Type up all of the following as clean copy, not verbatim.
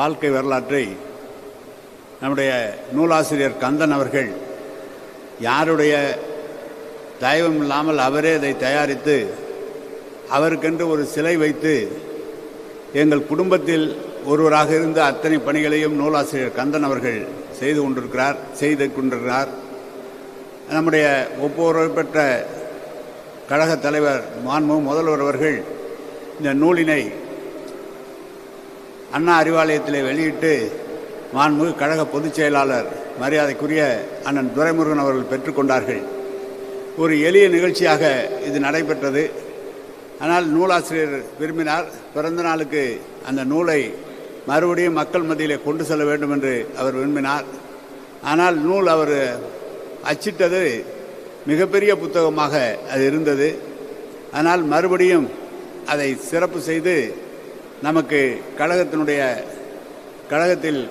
வாழ்க்கை வரலாற்றை நம்முடைய நூலாசிரியர் கந்தன் அவர்கள் யாருடைய தயவும் இல்லாமல் அவரே அதை தயாரித்து அவருக்கென்று ஒரு சிலை வைத்து எங்கள் குடும்பத்தில் ஒருவராக இருந்த அத்தனை பணிகளையும் நூலாசிரியர் கந்தன் அவர்கள் செய்து கொண்டிருக்கிறார். நம்முடைய ஒப்புரவு பெற்ற கழகத் தலைவர் மாண்புமிகு முதல்வர் அவர்கள் இந்த நூலினை அண்ணா அறிவாலயத்தில் வெளியிட்டு மாண்புமிகு கழக பொதுச் செயலாளர் மரியாதைக்குரிய அண்ணன் துரைமுருகன் அவர்கள் பெற்றுக்கொண்டார்கள். ஒரு எளிய நிகழ்ச்சியாக இது நடைபெற்றது. ஆனால் நூலாசிரியர் விரும்பினார், பிறந்த நாளுக்கு அந்த நூலை மறுபடியும் மக்கள் மத்தியிலே கொண்டு செல்ல வேண்டும் என்று அவர் விரும்பினார். ஆனால் நூல் அவர் அச்சிட்டது மிகப்பெரிய புத்தகமாக அது இருந்தது. ஆனால் மறுபடியும் அதை சிறப்பு செய்து நமக்கு கழகத்தில்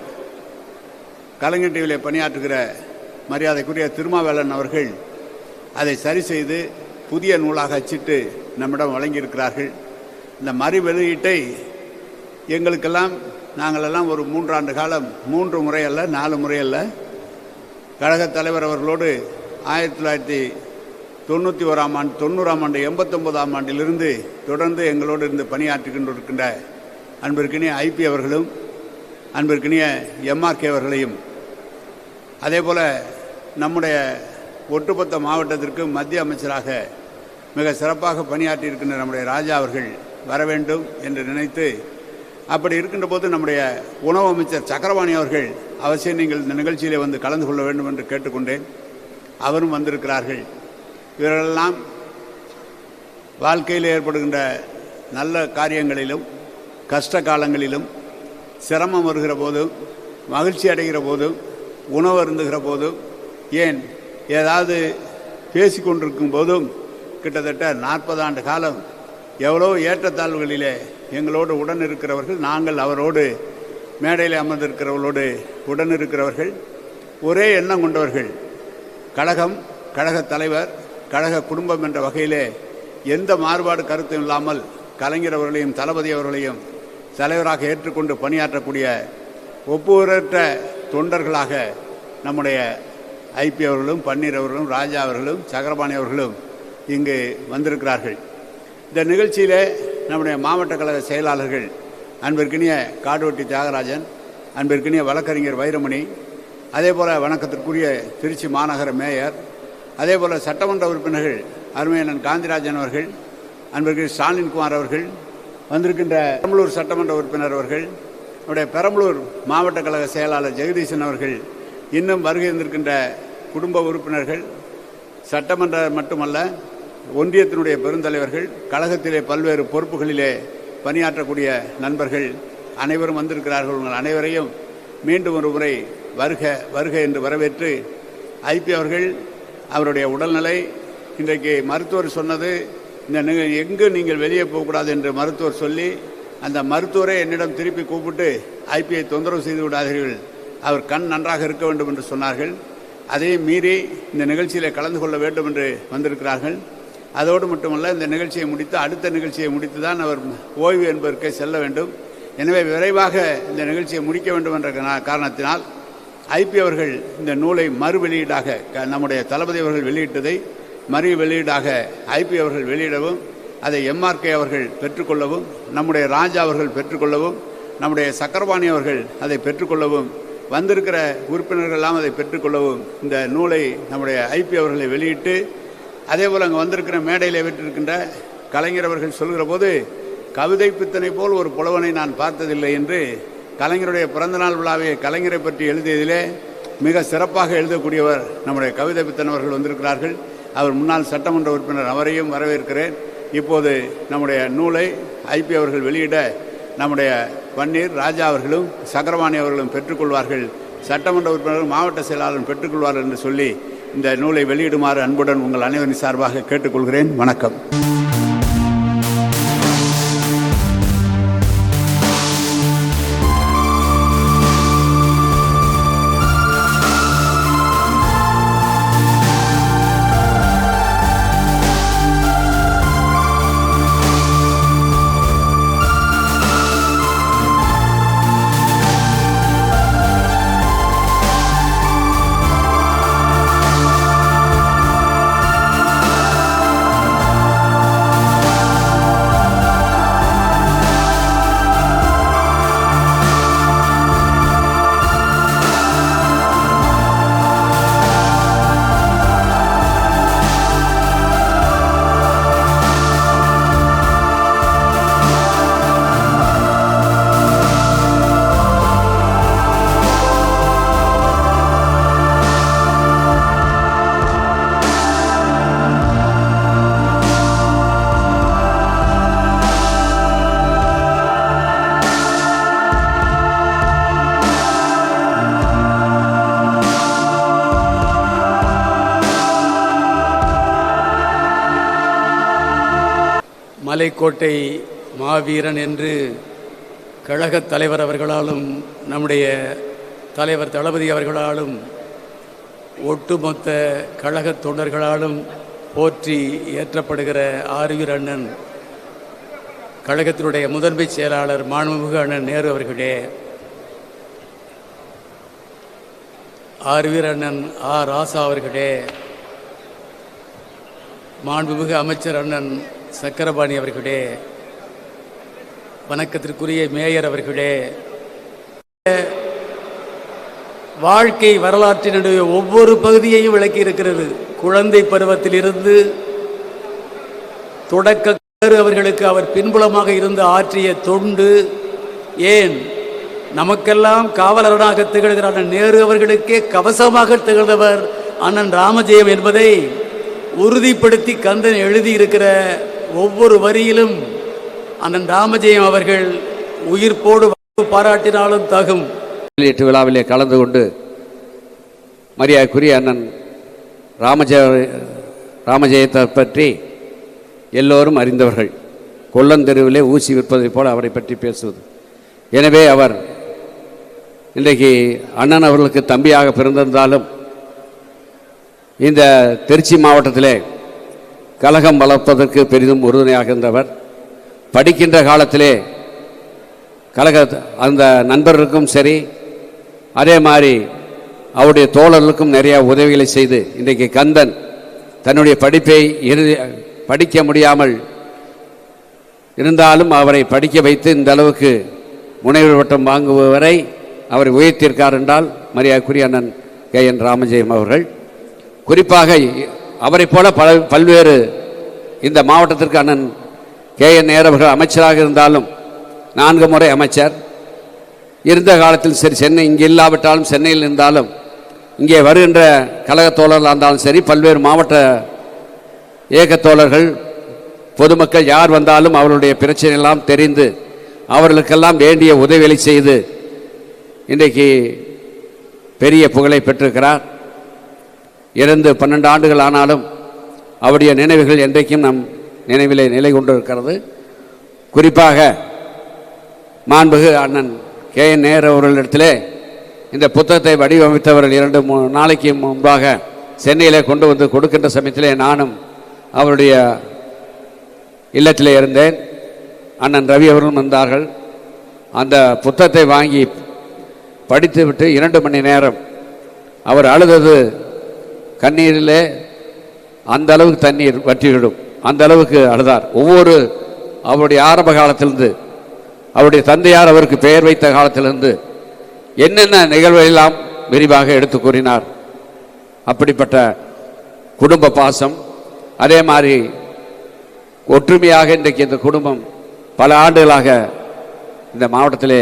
கலைஞர் டிவியிலே பணியாற்றுகிற மரியாதைக்குரிய திருமாவேலன் அவர்கள் அதை சரி செய்து புதிய நூலாக அச்சிட்டு நம்மிடம் வழங்கியிருக்கிறார்கள். இந்த மறு வெளியீட்டை எங்களுக்கெல்லாம் நாங்களெல்லாம் ஒரு 3 ஆண்டு காலம் 3 முறை அல்ல 4 முறை அல்ல கழகத் தலைவர் அவர்களோடு 1991ஆம் ஆண்டு 90ஆம் ஆண்டு 89ஆம் ஆண்டிலிருந்து தொடர்ந்து எங்களோடு இருந்து பணியாற்றி கொண்டிருக்கின்ற அன்பிற்கினிய ஐபி அவர்களும் அன்பிற்கினிய எம்ஆர்கே அவர்களையும் அதேபோல் நம்முடைய ஒட்டுமொத்த மாவட்டத்திற்கு மத்திய அமைச்சராக மிக சிறப்பாக பணியாற்றி இருக்கின்ற நம்முடைய ராஜா அவர்கள் வர வேண்டும் என்று நினைத்து, அப்படி இருக்கின்ற போது நம்முடைய உணவு அமைச்சர் சக்கரபாணி அவர்கள் அவசியம் நீங்கள் இந்த நிகழ்ச்சியிலே வந்து கலந்து கொள்ள வேண்டும் என்று கேட்டுக்கொண்டேன். அவரும் வந்திருக்கிறார்கள். இவர்களெல்லாம் வாழ்க்கையில் ஏற்படுகின்ற நல்ல காரியங்களிலும் கஷ்ட காலங்களிலும் சிரமம் வருகிற போதும் மகிழ்ச்சி அடைகிற போதும் உணவு அருந்துகிற போதும் ஏன் ஏதாவது பேசிக்கொண்டிருக்கும் போதும் கிட்டத்தட்ட 40 ஆண்டு காலம் எவ்வளோ ஏற்றத்தாழ்வுகளிலே எங்களோடு உடன் இருக்கிறவர்கள், நாங்கள் அவரோடு மேடையில் அமர்ந்திருக்கிறவர்களோடு உடன் இருக்கிறவர்கள், ஒரே எண்ணம் கொண்டவர்கள். கழகம், கழகத் தலைவர், கழக குடும்பம் என்ற வகையிலே எந்த மாறுபாடு கருத்தும் இல்லாமல் கலைஞர் அவர்களையும் தளபதி அவர்களையும் தலைவராக ஏற்றுக்கொண்டு பணியாற்றக்கூடிய ஒப்புரவற்ற தொண்டர்களாக நம்முடைய ஐபி அவர்களும் பன்னீர் அவர்களும் ராஜா அவர்களும் சக்கரபாணி அவர்களும் இங்கு வந்திருக்கிறார்கள். இந்த நிகழ்ச்சியில் நம்முடைய மாவட்ட கழக செயலாளர்கள் அன்பிற்கினிய காடுவெட்டி தியாகராஜன், அன்பிற்கினிய வழக்கறிஞர் வைரமணி, அதே போல் வணக்கத்திற்குரிய திருச்சி மாநகர மேயர், அதே போல் சட்டமன்ற உறுப்பினர்கள் அருமையண்ணன் காந்திராஜன் அவர்கள், அன்பர்கள் ஸ்டாலின்குமார் அவர்கள், வந்திருக்கின்ற பெரம்பலூர் சட்டமன்ற உறுப்பினர் அவர்கள், நம்முடைய பெரம்பலூர் மாவட்ட கழக செயலாளர் ஜெகதீசன் அவர்கள், இன்னும் வருகை இருந்திருக்கின்ற குடும்ப உறுப்பினர்கள், சட்டமன்ற மட்டுமல்ல ஒன்றியத்தினுடைய பெருந்தலைவர்கள், கழகத்திலே பல்வேறு பொறுப்புகளிலே பணியாற்றக்கூடிய நண்பர்கள் அனைவரும் வந்திருக்கிறார்கள். உங்கள் அனைவரையும் மீண்டும் ஒரு முறை வருக வருக என்று வரவேற்று, ஐபி அவர்கள் அவருடைய உடல்நிலை இன்றைக்கு மருத்துவர் சொன்னது, இந்த எங்கு நீங்கள் வெளியே போகக்கூடாது என்று மருத்துவர் சொல்லி, அந்த மருத்துவரை என்னிடம் திருப்பி கூப்பிட்டு ஐபியை தொந்தரவு செய்து விடாதீர்கள், அவர் கண் நன்றாக இருக்க வேண்டும் என்று சொன்னார்கள். அதையும் மீறி இந்த நிகழ்ச்சியில் கலந்து கொள்ள வேண்டும் என்று வந்திருக்கிறார்கள். அதோடு மட்டுமல்ல, இந்த நிகழ்ச்சியை முடித்து அடுத்த நிகழ்ச்சியை முடித்து தான் அவர் ஓய்வு என்பதற்கே செல்ல வேண்டும். எனவே விரைவாக இந்த நிகழ்ச்சியை முடிக்க வேண்டும் என்ற காரணத்தினால் ஐபி அவர்கள் இந்த நூலை மறு வெளியீடாக, நம்முடைய தளபதி அவர்கள் வெளியிட்டதை மறு வெளியீடாக ஐபி அவர்கள் வெளியிடவும், அதை எம்ஆர்கே அவர்கள் பெற்றுக்கொள்ளவும், நம்முடைய ராஜா அவர்கள் பெற்றுக்கொள்ளவும், நம்முடைய சக்கரபாணி அவர்கள் அதை பெற்றுக்கொள்ளவும், வந்திருக்கிற உறுப்பினர்கள் எல்லாம் அதை பெற்றுக்கொள்ளவும் இந்த நூலை நம்முடைய ஐபி அவர்களை வெளியிட்டு, அதே போல் அங்கே வந்திருக்கிற மேடையில் பெற்றிருக்கின்ற கலைஞர் அவர்கள் சொல்கிற போது, கவிதை பித்தனை போல் ஒரு புலவனை நான் பார்த்ததில்லை என்று கலைஞருடைய பிறந்தநாள் விழாவை கலைஞரை பற்றி எழுதியதிலே மிக சிறப்பாக எழுதக்கூடியவர் நம்முடைய கவிதை பித்தன் அவர்கள் வந்திருக்கிறார்கள். அவர் முன்னாள் சட்டமன்ற உறுப்பினர், அவரையும் வரவேற்கிறேன். இப்போது நம்முடைய நூலை ஐபி அவர்கள் வெளியிட நம்முடைய பன்னீர் ராஜா அவர்களும் சக்கரவாணி அவர்களும் பெற்றுக்கொள்வார்கள், சட்டமன்ற உறுப்பினர்கள் மாவட்ட செயலாளரும் பெற்றுக்கொள்வார்கள் என்று சொல்லி இந்த நூலை வெளியிடுமாறு அன்புடன் உங்கள் அனைவரின் சார்பாக கேட்டுக்கொள்கிறேன். வணக்கம். மலைக்கோட்டை மாவீரன் என்று கழகத் தலைவர் அவர்களாலும் நம்முடைய தலைவர் தளபதி அவர்களாலும் ஒட்டுமொத்த கழகத் தொண்டர்களாலும் போற்றி ஏற்றப்படுகிற ஆருயிர் அண்ணன் கழகத்தினுடைய முதன்மை செயலாளர் மாண்புமிகு அண்ணன் நேரு அவர்களே, ஆருயிர் அண்ணன் ராசா அவர்களே, மாண்புமிகு அமைச்சர் அண்ணன் சக்கரபாணி அவர்களே, வணக்கத்திற்குரிய மேயர் அவர்களே, வாழ்க்கை வரலாற்றினுடைய ஒவ்வொரு பகுதியையும் விளக்கி இருக்கிறது. குழந்தை பருவத்திலிருந்து தொடக்க அவர்களுக்கு அவர் பின்புலமாக இருந்து ஆற்றிய தொண்டு, ஏன் நமக்கெல்லாம் காவலராக திகழ்கிற அண்ணன் நேரு அவர்களுக்கே கவசமாக திகழ்ந்தவர் அண்ணன் ராமஜெயம் என்பதை உறுதிப்படுத்தி கந்தன் எழுதியிருக்கிற ஒவ்வொரு வரியிலும் அண்ணன் ராமஜெயம் அவர்கள் உயிர்ப்போடு பாராட்டினாலும் தகும். வெளியீட்டு விழாவிலே கலந்து கொண்டு மரியாதைக்குரிய அண்ணன் ராமஜெயத்தை பற்றி எல்லோரும் அறிந்தவர்கள். கொல்லந்தெருவிலே ஊசி விற்பதைப் போல அவரை பற்றி பேசுவது. எனவே அவர் இன்றைக்கு அண்ணன் அவர்களுக்கு தம்பியாக பிறந்திருந்தாலும் இந்த திருச்சி மாவட்டத்திலே கழகம் வளர்ப்பதற்கு பெரிதும் உறுதுணையாக இருந்தவர். படிக்கின்ற காலத்திலே கழக அந்த நண்பர்களுக்கும் சரி, அதே மாதிரி அவருடைய தோழர்களுக்கும் நிறைய உதவிகளை செய்து இன்றைக்கு கந்தன் தன்னுடைய படிப்பை படிக்க முடியாமல் இருந்தாலும் அவரை படிக்க வைத்து இந்த அளவுக்கு முனைவர் பட்டம் வாங்குவரை அவரை உயர்த்தியிருக்கார் என்றால் மரியாதைக்குரிய அண்ணன் KN ராமஜெயம் அவர்கள். குறிப்பாக அவரை போல பல்வேறு இந்த மாவட்டத்திற்கு அண்ணன் KN நேரு அவர்கள் அமைச்சராக இருந்தாலும் 4 முறை அமைச்சர் இருந்த காலத்தில் சரி, சென்னை இங்கே இல்லாவிட்டாலும் சென்னையில் இருந்தாலும் இங்கே வருகின்ற கழகத் தோழர்களாக இருந்தாலும் சரி, பல்வேறு மாவட்ட இயக்கத் தோழர்கள் பொதுமக்கள் யார் வந்தாலும் அவர்களுடைய பிரச்சனையெல்லாம் தெரிந்து அவர்களுக்கெல்லாம் வேண்டிய உதவிகளை செய்து இன்றைக்கு பெரிய புகழை பெற்றிருக்கிறார். இறந்து 12 ஆண்டுகள் ஆனாலும் அவருடைய நினைவுகள் என்றைக்கும் நம் நினைவிலே நிலை கொண்டிருக்கிறது. குறிப்பாக மாண்புகு அண்ணன் KN நேரு அவர்களிடத்திலே இந்த புத்தகத்தை வடிவமைத்தவர்கள் 2-3 நாளைக்கு முன்பாக சென்னையிலே கொண்டு வந்து கொடுக்கின்ற சமயத்திலே நானும் அவருடைய இல்லத்திலே இருந்தேன். அண்ணன் ரவி அவர்களும் வந்தார்கள். அந்த புத்தகத்தை வாங்கி படித்துவிட்டு 2 மணி நேரம் அவர் அழுதது கண்ணீரிலே அந்த அளவுக்கு தண்ணீர் வற்றிவிடும், அந்த அளவுக்கு அழுதார். ஒவ்வொரு அவருடைய ஆரம்ப காலத்திலிருந்து அவருடைய தந்தையார் அவருக்கு பெயர் வைத்த காலத்திலிருந்து என்னென்ன நிகழ்வுகளெல்லாம் விரிவாக எடுத்து கூறினார். அப்படிப்பட்ட குடும்ப பாசம், அதே மாதிரி ஒற்றுமையாக இன்றைக்கு இந்த குடும்பம் பல ஆண்டுகளாக இந்த மாவட்டத்திலே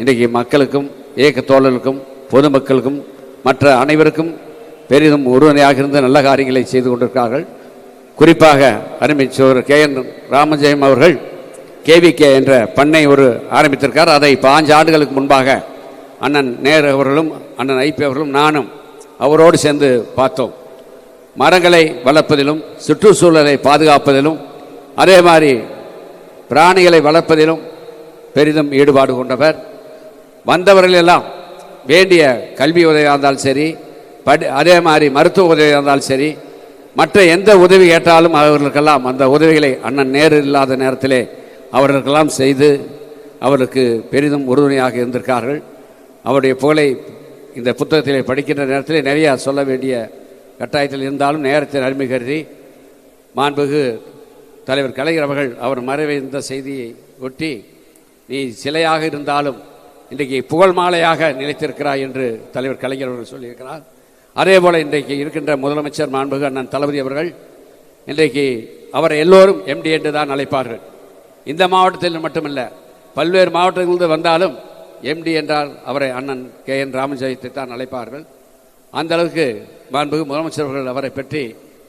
இன்றைக்கு மக்களுக்கும் இயக்க தோழர்களுக்கும் பொதுமக்களுக்கும் மற்ற அனைவருக்கும் பெரிதும் உறுதுணையாக இருந்த நல்ல காரியங்களை செய்து கொண்டிருக்கிறார்கள். குறிப்பாக அருமை சோதரர் KN ராமஜெயம் அவர்கள் KVK என்ற பண்ணை ஆரம்பித்திருக்கார். அதை 5 ஆண்டுகளுக்கு முன்பாக அண்ணன் நேரு அவர்களும் அண்ணன் IP அவர்களும் நானும் அவரோடு சேர்ந்து பார்த்தோம். மரங்களை வளர்ப்பதிலும் சுற்றுச்சூழலை பாதுகாப்பதிலும் அதே மாதிரி பிராணிகளை வளர்ப்பதிலும் பெரிதும் ஈடுபாடு கொண்டவர். வந்தவர்கள் எல்லாம் வேண்டிய கல்வி உதவியாக இருந்தாலும் சரி, அதே மாதிரி மருத்துவ உதவியாக இருந்தாலும் சரி, மற்ற எந்த உதவி கேட்டாலும் அவர்களுக்கெல்லாம் அந்த உதவிகளை அண்ணன் நேரு இல்லாத நேரத்திலே அவர்களுக்கெல்லாம் செய்து அவருக்கு பெரிதும் உறுதுணையாக இருந்திருக்கார்கள். அவருடைய புகழை இந்த புத்தகத்திலே படிக்கின்ற நேரத்திலே நிறையா சொல்ல வேண்டிய கட்டாயத்தில் இருந்தாலும் நேரத்தின் அருமை கருதி மாண்புகு தலைவர் கலைஞர் அவர்கள் அவர் மறைவை இந்த செய்தியை ஒட்டி, நீ சிலையாக இருந்தாலும் இன்றைக்கு புகழ் மாலையாக நிலைத்திருக்கிறாய் என்று தலைவர் கலைஞர் அவர்கள் சொல்லியிருக்கிறார். அதே போல் இன்றைக்கு இருக்கின்ற முதலமைச்சர் மாண்புகு அண்ணன் தளபதி அவர்கள் இன்றைக்கு அவரை எல்லோரும் MD என்று தான் அழைப்பார்கள். இந்த மாவட்டத்தில் மட்டுமல்ல, பல்வேறு மாவட்டங்களிலிருந்து வந்தாலும் MD என்றால் அவரை அண்ணன் KN ராமஜெயத்தை தான் அழைப்பார்கள். அந்த அளவுக்கு மாண்புகு முதலமைச்சர் அவர்கள் அவரை பற்றி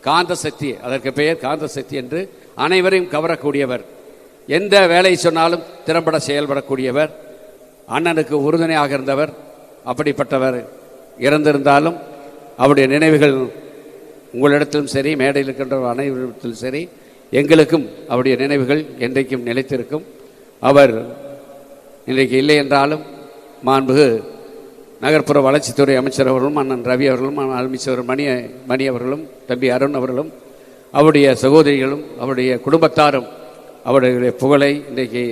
காந்த சக்தி, அதற்கு பெயர் காந்த சக்தி என்று அனைவரையும் கவரக்கூடியவர், எந்த வேலை சொன்னாலும் திறம்பட செயல்படக்கூடியவர், அண்ணனுக்கு உறுதுணையாக இருந்தவர். அப்படிப்பட்டவர் இறந்திருந்தாலும் அவருடைய நினைவுகள் உங்களிடத்திலும் சரி, மேடையில் இருக்கின்ற அனைவரிடத்திலும் சரி, எங்களுக்கும் அவருடைய நினைவுகள் என்றைக்கும் நிலைத்திருக்கும். அவர் இன்றைக்கு இல்லை என்றாலும் மாண்புகு நகர்ப்புற வளர்ச்சித்துறை அமைச்சர் அவர்களும் அண்ணன் ரவி அவர்களும் அமைச்சர் மணி அவர்களும் தம்பி அருண் அவர்களும் அவருடைய சகோதரிகளும் அவருடைய குடும்பத்தாரும் அவருடைய புகழை இன்றைக்கு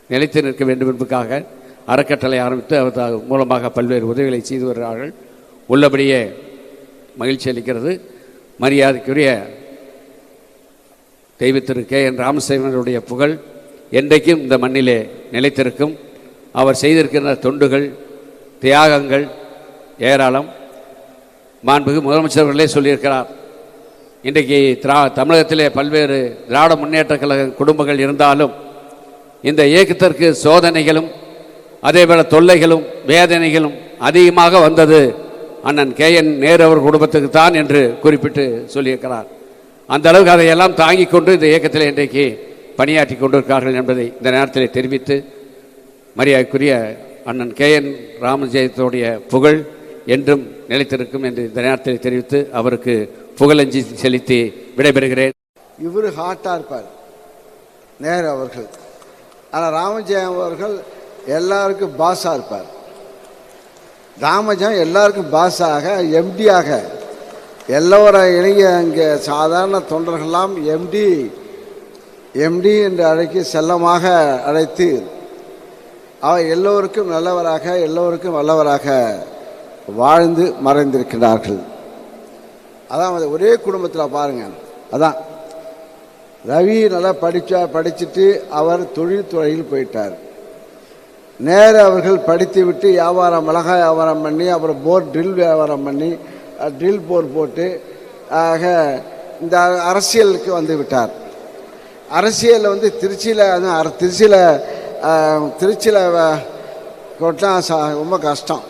நிலைத்து நிற்க வேண்டும் என்பதற்காக அறக்கட்டளை ஆரம்பித்து அவர் மூலமாக பல்வேறு உதவிகளை செய்து வருகிறார்கள். உள்ளபடியே மகிழ்ச்சி அளிக்கிறது. மரியாதைக்குரிய தெய்வ திரு KN ராமசேவனுடைய புகழ் என்றைக்கும் இந்த மண்ணிலே நிலைத்திருக்கும். அவர் செய்திருக்கின்ற தொண்டுகள், தியாகங்கள் ஏராளம். மாண்புகு முதலமைச்சர்களே சொல்லியிருக்கிறார், இன்றைக்கு தமிழகத்திலே பல்வேறு திராவிட முன்னேற்ற கழக குடும்பங்கள் இருந்தாலும் இந்த இயக்கத்திற்கு சோதனைகளும் அதேபோல் தொல்லைகளும் வேதனைகளும் அதிகமாக வந்தது அண்ணன் KN நேரு அவர் குடும்பத்துக்கு தான் என்று குறிப்பிட்டு சொல்லியிருக்கிறார். அந்த அளவுக்கு அதையெல்லாம் தாங்கிக் கொண்டு இந்த இயக்கத்தில் இன்றைக்கு பணியாற்றி கொண்டிருக்கிறார்கள் என்பதை இந்த நேரத்தில் தெரிவித்து, மரியாதைக்குரிய அண்ணன் KN ராமஜெயத்துடைய புகழ் என்றும் நிலைத்திருக்கும் என்று இந்த நேரத்தில் தெரிவித்து அவருக்கு புகழஞ்சி செலுத்தி விடைபெறுகிறேன். இவர் ஹாட்டாக இருப்பார் நேரு அவர்கள், ஆனால் ராமஜெயம் அவர்கள் எல்லாருக்கும் பாஸாக இருப்பார். ராமஜெயம் எல்லாருக்கும் பாஸாக MDயாக எல்லோரை இணைய இங்கே சாதாரண தொண்டர்களெல்லாம் MD என்று அழைக்கி செல்லமாக அழைத்து அவர் எல்லோருக்கும் நல்லவராக எல்லோருக்கும் வல்லவராக வாழ்ந்து மறைந்திருக்கிறார்கள். அதான் ஒரே குடும்பத்தில் பாருங்கள். அதான் ரவி நல்லா படிச்சுட்டு அவர் தொழில்துறையில் போயிட்டார். நேரு அவர்கள் படித்துவிட்டு வியாபாரம், மிளகாய் வியாபாரம் பண்ணி, அப்புறம் போர் ட்ரில் வியாபாரம் பண்ணி, ட்ரில் போர் போட்டு ஆக இந்த அரசியலுக்கு வந்து விட்டார். அரசியலில் வந்து திருச்சியில் கொட்டா ரொம்ப கஷ்டம்.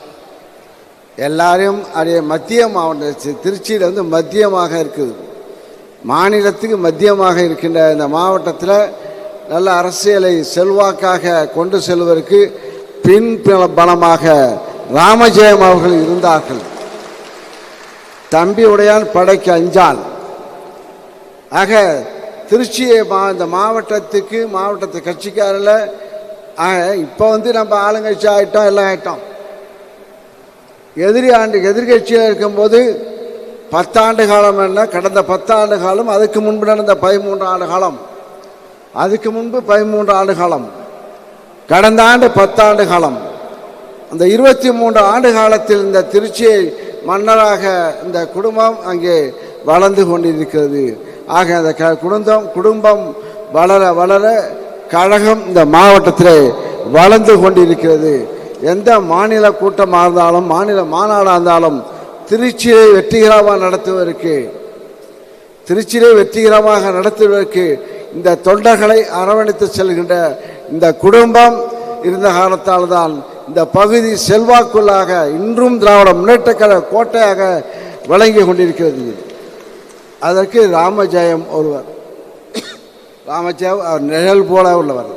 எல்லாரையும் அதே மத்திய மாவட்டம் திருச்சியில் வந்து மத்தியமாக இருக்குது, மாநிலத்துக்கு மத்தியமாக இருக்கின்ற இந்த மாவட்டத்தில் நல்ல அரசியலை செல்வாக்காக கொண்டு செல்வதற்கு பின் பலமாக ராமஜெயம் அவர்கள் இருந்தார்கள். தம்பி உடையான் படைக்கு அஞ்சான். ஆக திருச்சியை இந்த மாவட்டத்து கட்சிக்காரில் இப்போ வந்து நம்ம ஆளுங்கட்சி ஆகிட்டோம், எல்லாம் ஆகிட்டோம். எதிர்கட்சியில் இருக்கும்போது 10 ஆண்டு காலம் என்ன, கடந்த 10 ஆண்டு காலம், அதுக்கு முன்பு நடந்த 13 ஆண்டு காலம், அதுக்கு முன்பு 13 ஆண்டு காலம், கடந்த ஆண்டு 10 ஆண்டு காலம், அந்த 23 ஆண்டு காலத்தில் இந்த திருச்சியை மன்னராக இந்த குடும்பம் அங்கே வளர்ந்து கொண்டிருக்கிறது. ஆக அந்த குடும்பம் வளர வளர கழகம் இந்த மாவட்டத்தில் வளர்ந்து கொண்டிருக்கிறது. எந்த மாநில கூட்டமாக இருந்தாலும், மாநில மாநாடாக இருந்தாலும் திருச்சியை வெற்றிகரமாக நடத்துவதற்கு இந்த தொண்டர்களை அரவணைத்து செல்கின்ற இந்த குடும்பம் இருந்த காலத்தால் தான் இந்த பகுதி செல்வாக்குள்ளாக இன்றும் திராவிட முன்னேற்ற கழக கோட்டையாக விளங்கி கொண்டிருக்கிறது. அதற்கு ராமஜெயம் ஒருவர். ராமஜெயம் அவர் நிழல் போல உள்ளவர்.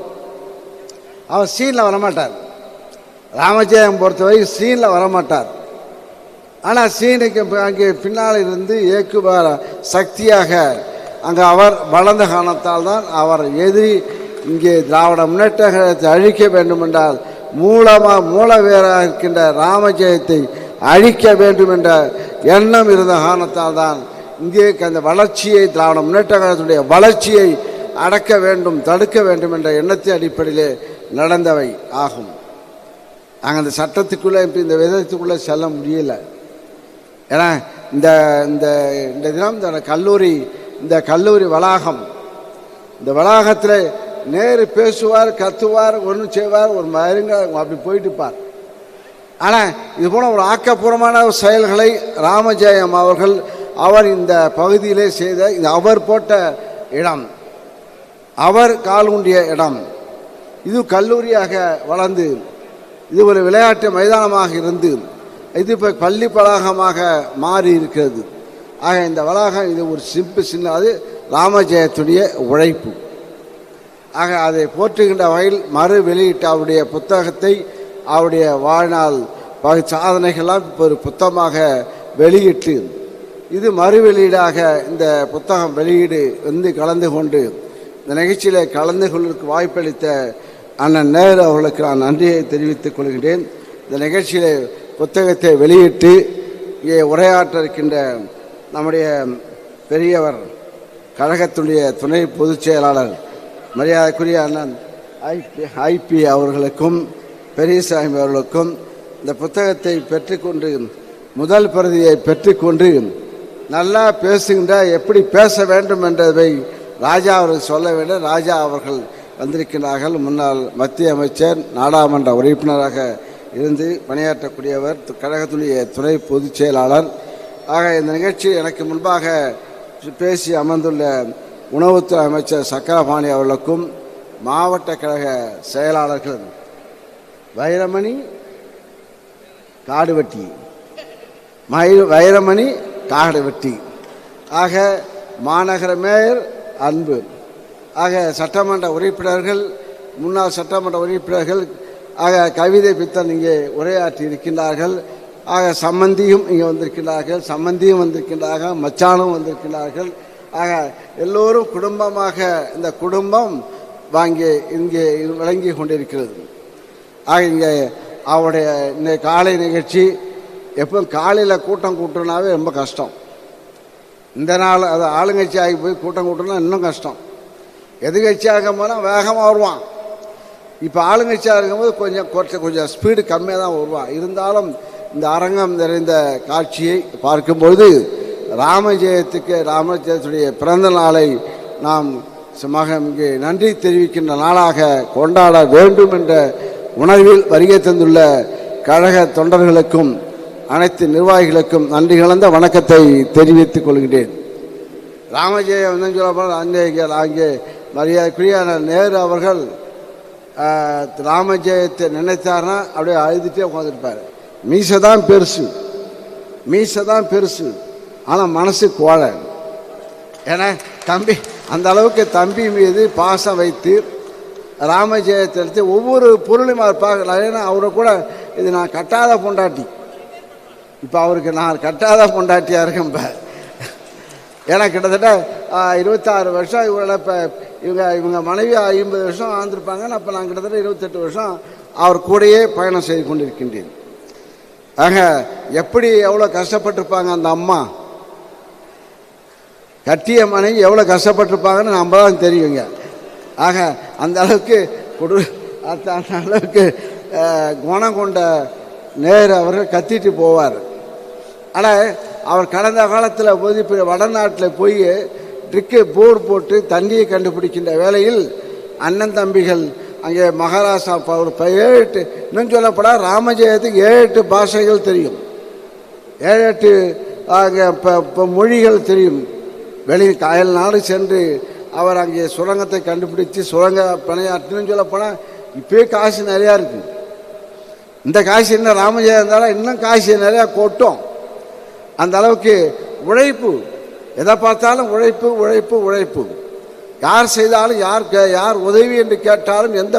அவர் சீனில் வரமாட்டார். ராமஜெயம் பொறுத்தவரை சீனில் வரமாட்டார். ஆனால் சீனுக்கு அங்கே பின்னால் இருந்து இயக்குவார சக்தியாக அங்கே அவர் வளர்ந்த காரணத்தால் தான் அவர் எதிரி இங்கே திராவிட முன்னேற்ற கழகத்தை அழிக்க வேண்டும் என்றால் மூலவேராக இருக்கின்ற ராமஜெயத்தை அழிக்க வேண்டும் என்ற எண்ணம் இருந்த காரணத்தால் தான் இங்கே அந்த வளர்ச்சியை, திராவிட முன்னேற்ற கழகத்துடைய வளர்ச்சியை அடக்க வேண்டும், தடுக்க வேண்டும் என்ற எண்ணத்தின் அடிப்படையிலே நடந்தவை ஆகும். நாங்கள் அந்த சட்டத்துக்குள்ளே இந்த விதத்துக்குள்ளே செல்ல முடியல. ஏன்னா இந்த தினம் இந்த கல்லூரி வளாகம், இந்த வளாகத்தில் நேரு பேசுவார், கத்துவார், ஒன்றும் செய்வார், ஒரு மருங்க அப்படி போயிட்டுப்பார். ஆனால் இது போல ஒரு ஆக்கப்பூர்வமான செயல்களை ராமஜெயம் அவர் இந்த பகுதியிலே செய்த, அவர் போட்ட இடம், அவர் கால் ஊண்டிய இடம், இது கல்லூரியாக வளர்ந்து, இது ஒரு விளையாட்டு மைதானமாக இருந்து, இது இப்போ பள்ளி வளாகமாக மாறி இருக்கிறது. ஆக இந்த வளாகம் இது ஒரு சின்ன அது ராமஜெயத்துடைய உழைப்பு. ஆக அதை போற்றுகின்ற வகையில் மறு வெளியிட்ட அவருடைய புத்தகத்தை, அவருடைய வாழ்நாள் சாதனைகள்லாம் இப்போ ஒரு புத்தகமாக வெளியிட்டு, இது மறு வெளியீடாக இந்த புத்தகம் வெளியீடு வந்து கலந்து கொண்டு இந்த நிகழ்ச்சியில் கலந்து கொள்வதற்கு வாய்ப்பளித்த அண்ணன் நேரு அவர்களுக்கு நான் நன்றியை தெரிவித்துக் கொள்கிறேன். இந்த நிகழ்ச்சியில் புத்தகத்தை வெளியிட்டு இங்கே உரையாற்ற இருக்கின்ற நம்முடைய பெரியவர், கழகத்துடைய துணை பொதுச் செயலாளர் மரியாதைக்குரிய அண்ணன் ஐபி அவர்களுக்கும் பெரியசாமி அவர்களுக்கும் இந்த புத்தகத்தை பெற்றுக்கொண்டு, முதல் பிரதியை பெற்றுக்கொண்டு நல்லா பேசுகின்ற, எப்படி பேச வேண்டும் என்றதை ராஜா அவர்கள் சொல்ல வேண்டும். ராஜா அவர்கள் வந்திருக்கிறார்கள். முன்னாள் மத்திய அமைச்சர், நாடாளுமன்ற உறுப்பினராக இருந்து பணியாற்றக்கூடியவர், கழகத்துடைய துணை பொதுச் செயலாளர். ஆக இந்த நிகழ்ச்சி எனக்கு முன்பாக பேசி அமர்ந்துள்ள உணவுத்துறை அமைச்சர் சக்கரபாணி அவர்களுக்கும், மாவட்ட கழக செயலாளர்கள் வைரமணி காடுவெட்டி, ஆக மாநகர மேயர் அன்பு, ஆக சட்டமன்ற உறுப்பினர்கள், முன்னாள் சட்டமன்ற உறுப்பினர்கள், ஆக கவிதை பித்தன் இங்கே உரையாற்றி இருக்கின்றார்கள். ஆக சம்பந்தியும் இங்கே வந்திருக்கின்றார்கள், மச்சானும் வந்திருக்கின்றார்கள். ஆக எல்லோரும் குடும்பமாக இந்த குடும்பம் இங்கே விளங்கி கொண்டிருக்கிறது. ஆக இங்கே அவருடைய இந்த காலை நிகழ்ச்சி, எப்போ காலையில் கூட்டம் கூட்டணுனாவே ரொம்ப கஷ்டம். இந்த நாள் அது ஆளுங்கட்சி ஆகி போய் கூட்டம் கூட்டணும்னா இன்னும் கஷ்டம். எதிர்கட்சியாக போனால் வேகமாக வருவான். இப்போ ஆளுங்கட்சியாக இருக்கும்போது கொஞ்சம் ஸ்பீடு கம்மியாக தான் வருவான். இருந்தாலும் இந்த அரங்கம் நிறைந்த காட்சியை பார்க்கும்பொழுது ராமஜெயத்துடைய பிறந்த நாளை நாம் இங்கே நன்றி தெரிவிக்கின்ற நாளாக கொண்டாட வேண்டும் என்ற உணர்வில் வருகை தந்துள்ள கழக தொண்டர்களுக்கும் அனைத்து நிர்வாகிகளுக்கும் நன்றி கலந்த வணக்கத்தை தெரிவித்துக் கொள்கிறேன். ராமஜெயம் அங்கே மரியாதைக்குரிய நேரு அவர்கள் ராமஜெயத்தை நினைத்தார்னா அப்படியே அழுதுகிட்டே உட்காந்துருப்பார். மீசை தான் பெருசு, ஆனால் மனசு கோழை. ஏன்னா தம்பி அந்த அளவுக்கு தம்பி மீது பாசம் வைத்து ராமஜெயத்தை எடுத்து ஒவ்வொரு பொருளையும் அவர் பார்க்கலாம். ஏன்னா அவரை கூட இது நான் கட்டாத பொண்டாட்டி, இப்போ அவருக்கு நான் கட்டாத பொண்டாட்டியாக இருக்கேன். இப்போ ஏன்னா கிட்டத்தட்ட 26 வருஷம் இவங்கள இப்போ இவங்க மனைவி 50 வருஷம் ஆழ்ந்திருப்பாங்க. அப்போ நான் கிட்டத்தட்ட 28 வருஷம் அவர் கூடயே பயணம் செய்து கொண்டிருக்கின்றேன். ஆக எப்படி எவ்வளோ கஷ்டப்பட்டிருப்பாங்க அந்த அம்மா, கட்டிய மனைவி எவ்வளோ கஷ்டப்பட்டிருப்பாங்கன்னு நம்ம தான் தெரியுங்க. ஆக அந்த அளவுக்கு அந்த அளவுக்கு குணம் கொண்ட நேரு அவர்கள் கத்திட்டு போவார். ஆனால் அவர் கடந்த காலத்தில் போது வடநாட்டில் போய் ட்ரிக்கு போர்டு போட்டு தண்ணியை கண்டுபிடிக்கின்ற வேளையில் அண்ணன் தம்பிகள் அங்கே மகாராஷ்டிரா ஒரு 7-8 இன்னும் சொல்லப்பட ராமஜெயத்துக்கு 7-8 பாஷைகள் தெரியும், 7-8 அங்கே இப்போ மொழிகள் தெரியும். அயல் நாடு சென்று அவர் அங்கே சுரங்கத்தை கண்டுபிடித்து சுரங்க பணியாற்றின்னு சொல்லப்போனால் இப்போயே காசு நிறையா இருக்குது. இந்த காசு இன்னும் ராமஜெயம் இருந்தாலும் இன்னும் காசு நிறையா கொட்டும். அந்த அளவுக்கு உழைப்பு, எதை பார்த்தாலும் உழைப்பு உழைப்பு உழைப்பு. யார் செய்தாலும் யார் உதவி என்று கேட்டாலும் எந்த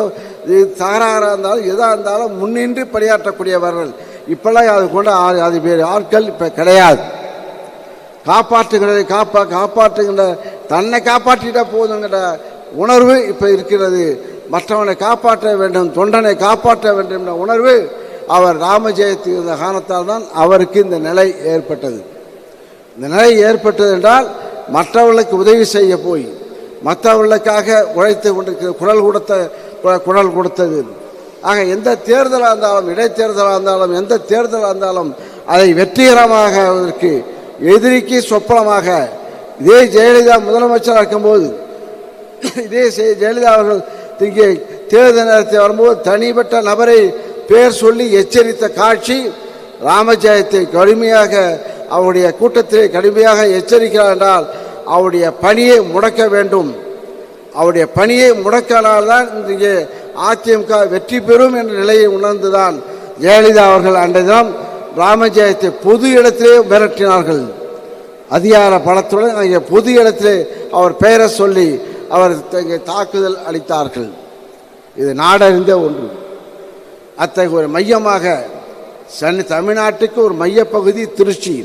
தகராறாக இருந்தாலும் எதாக இருந்தாலும் முன்னின்று பணியாற்றக்கூடியவர்கள். இப்போல்லாம் அது கொண்டு அது பேர் ஆட்கள் இப்போ கிடையாது. காப்பாற்றுகின்ற தன்னை காப்பாற்றிட்ட போதுங்கிற உணர்வு இப்போ இருக்கிறது. மற்றவனை காப்பாற்ற வேண்டும், தொண்டனை காப்பாற்ற வேண்டும் என்ற உணர்வு அவர் ராமஜெயத்துக்கு இருந்த காரணத்தால் தான் அவருக்கு இந்த நிலை ஏற்பட்டது. இந்த நிலை ஏற்பட்டது என்றால் மற்றவர்களுக்கு உதவி செய்ய போய் மற்றவர்களுக்காக உழைத்து கொண்டிருக்கிற குரல் கொடுத்தது. ஆக எந்த தேர்தலாக இருந்தாலும், இடைத்தேர்தலாக இருந்தாலும், எந்த தேர்தலாக இருந்தாலும் அதை வெற்றிகரமாக அதற்கு எதிரிக்கு சொப்பனமாக இதே ஜெயலலிதா முதலமைச்சராக இருக்கும்போது இதே ஜெயலலிதா அவர்கள் இங்கே தேர்தல் நேரத்தில் வரும்போது தனிப்பட்ட நபரை பேர் சொல்லி எச்சரித்த காட்சி. ராமஜெயத்தை கடுமையாக அவருடைய கூட்டத்திலே கடுமையாக எச்சரிக்கிறார் என்றால் அவருடைய பணியை முடக்க வேண்டும். அவருடைய பணியை முடக்கினால்தான் இங்கே அதிமுக வெற்றி பெறும் என்ற நிலையை உணர்ந்துதான் ஜெயலலிதா அவர்கள் அன்றைய தினம் ராமஜெயத்தை பொது இடத்திலே மிரட்டினார்கள். அதிகார பலத்துடன் அங்கே பொது இடத்திலே அவர் பெயரை சொல்லி அவர் இங்கே தாக்குதல் அளித்தார்கள். இது நாடறிந்த ஒன்று. அத்தகைய ஒரு மையமாக தமிழ்நாட்டுக்கு ஒரு மையப்பகுதி திருச்சி.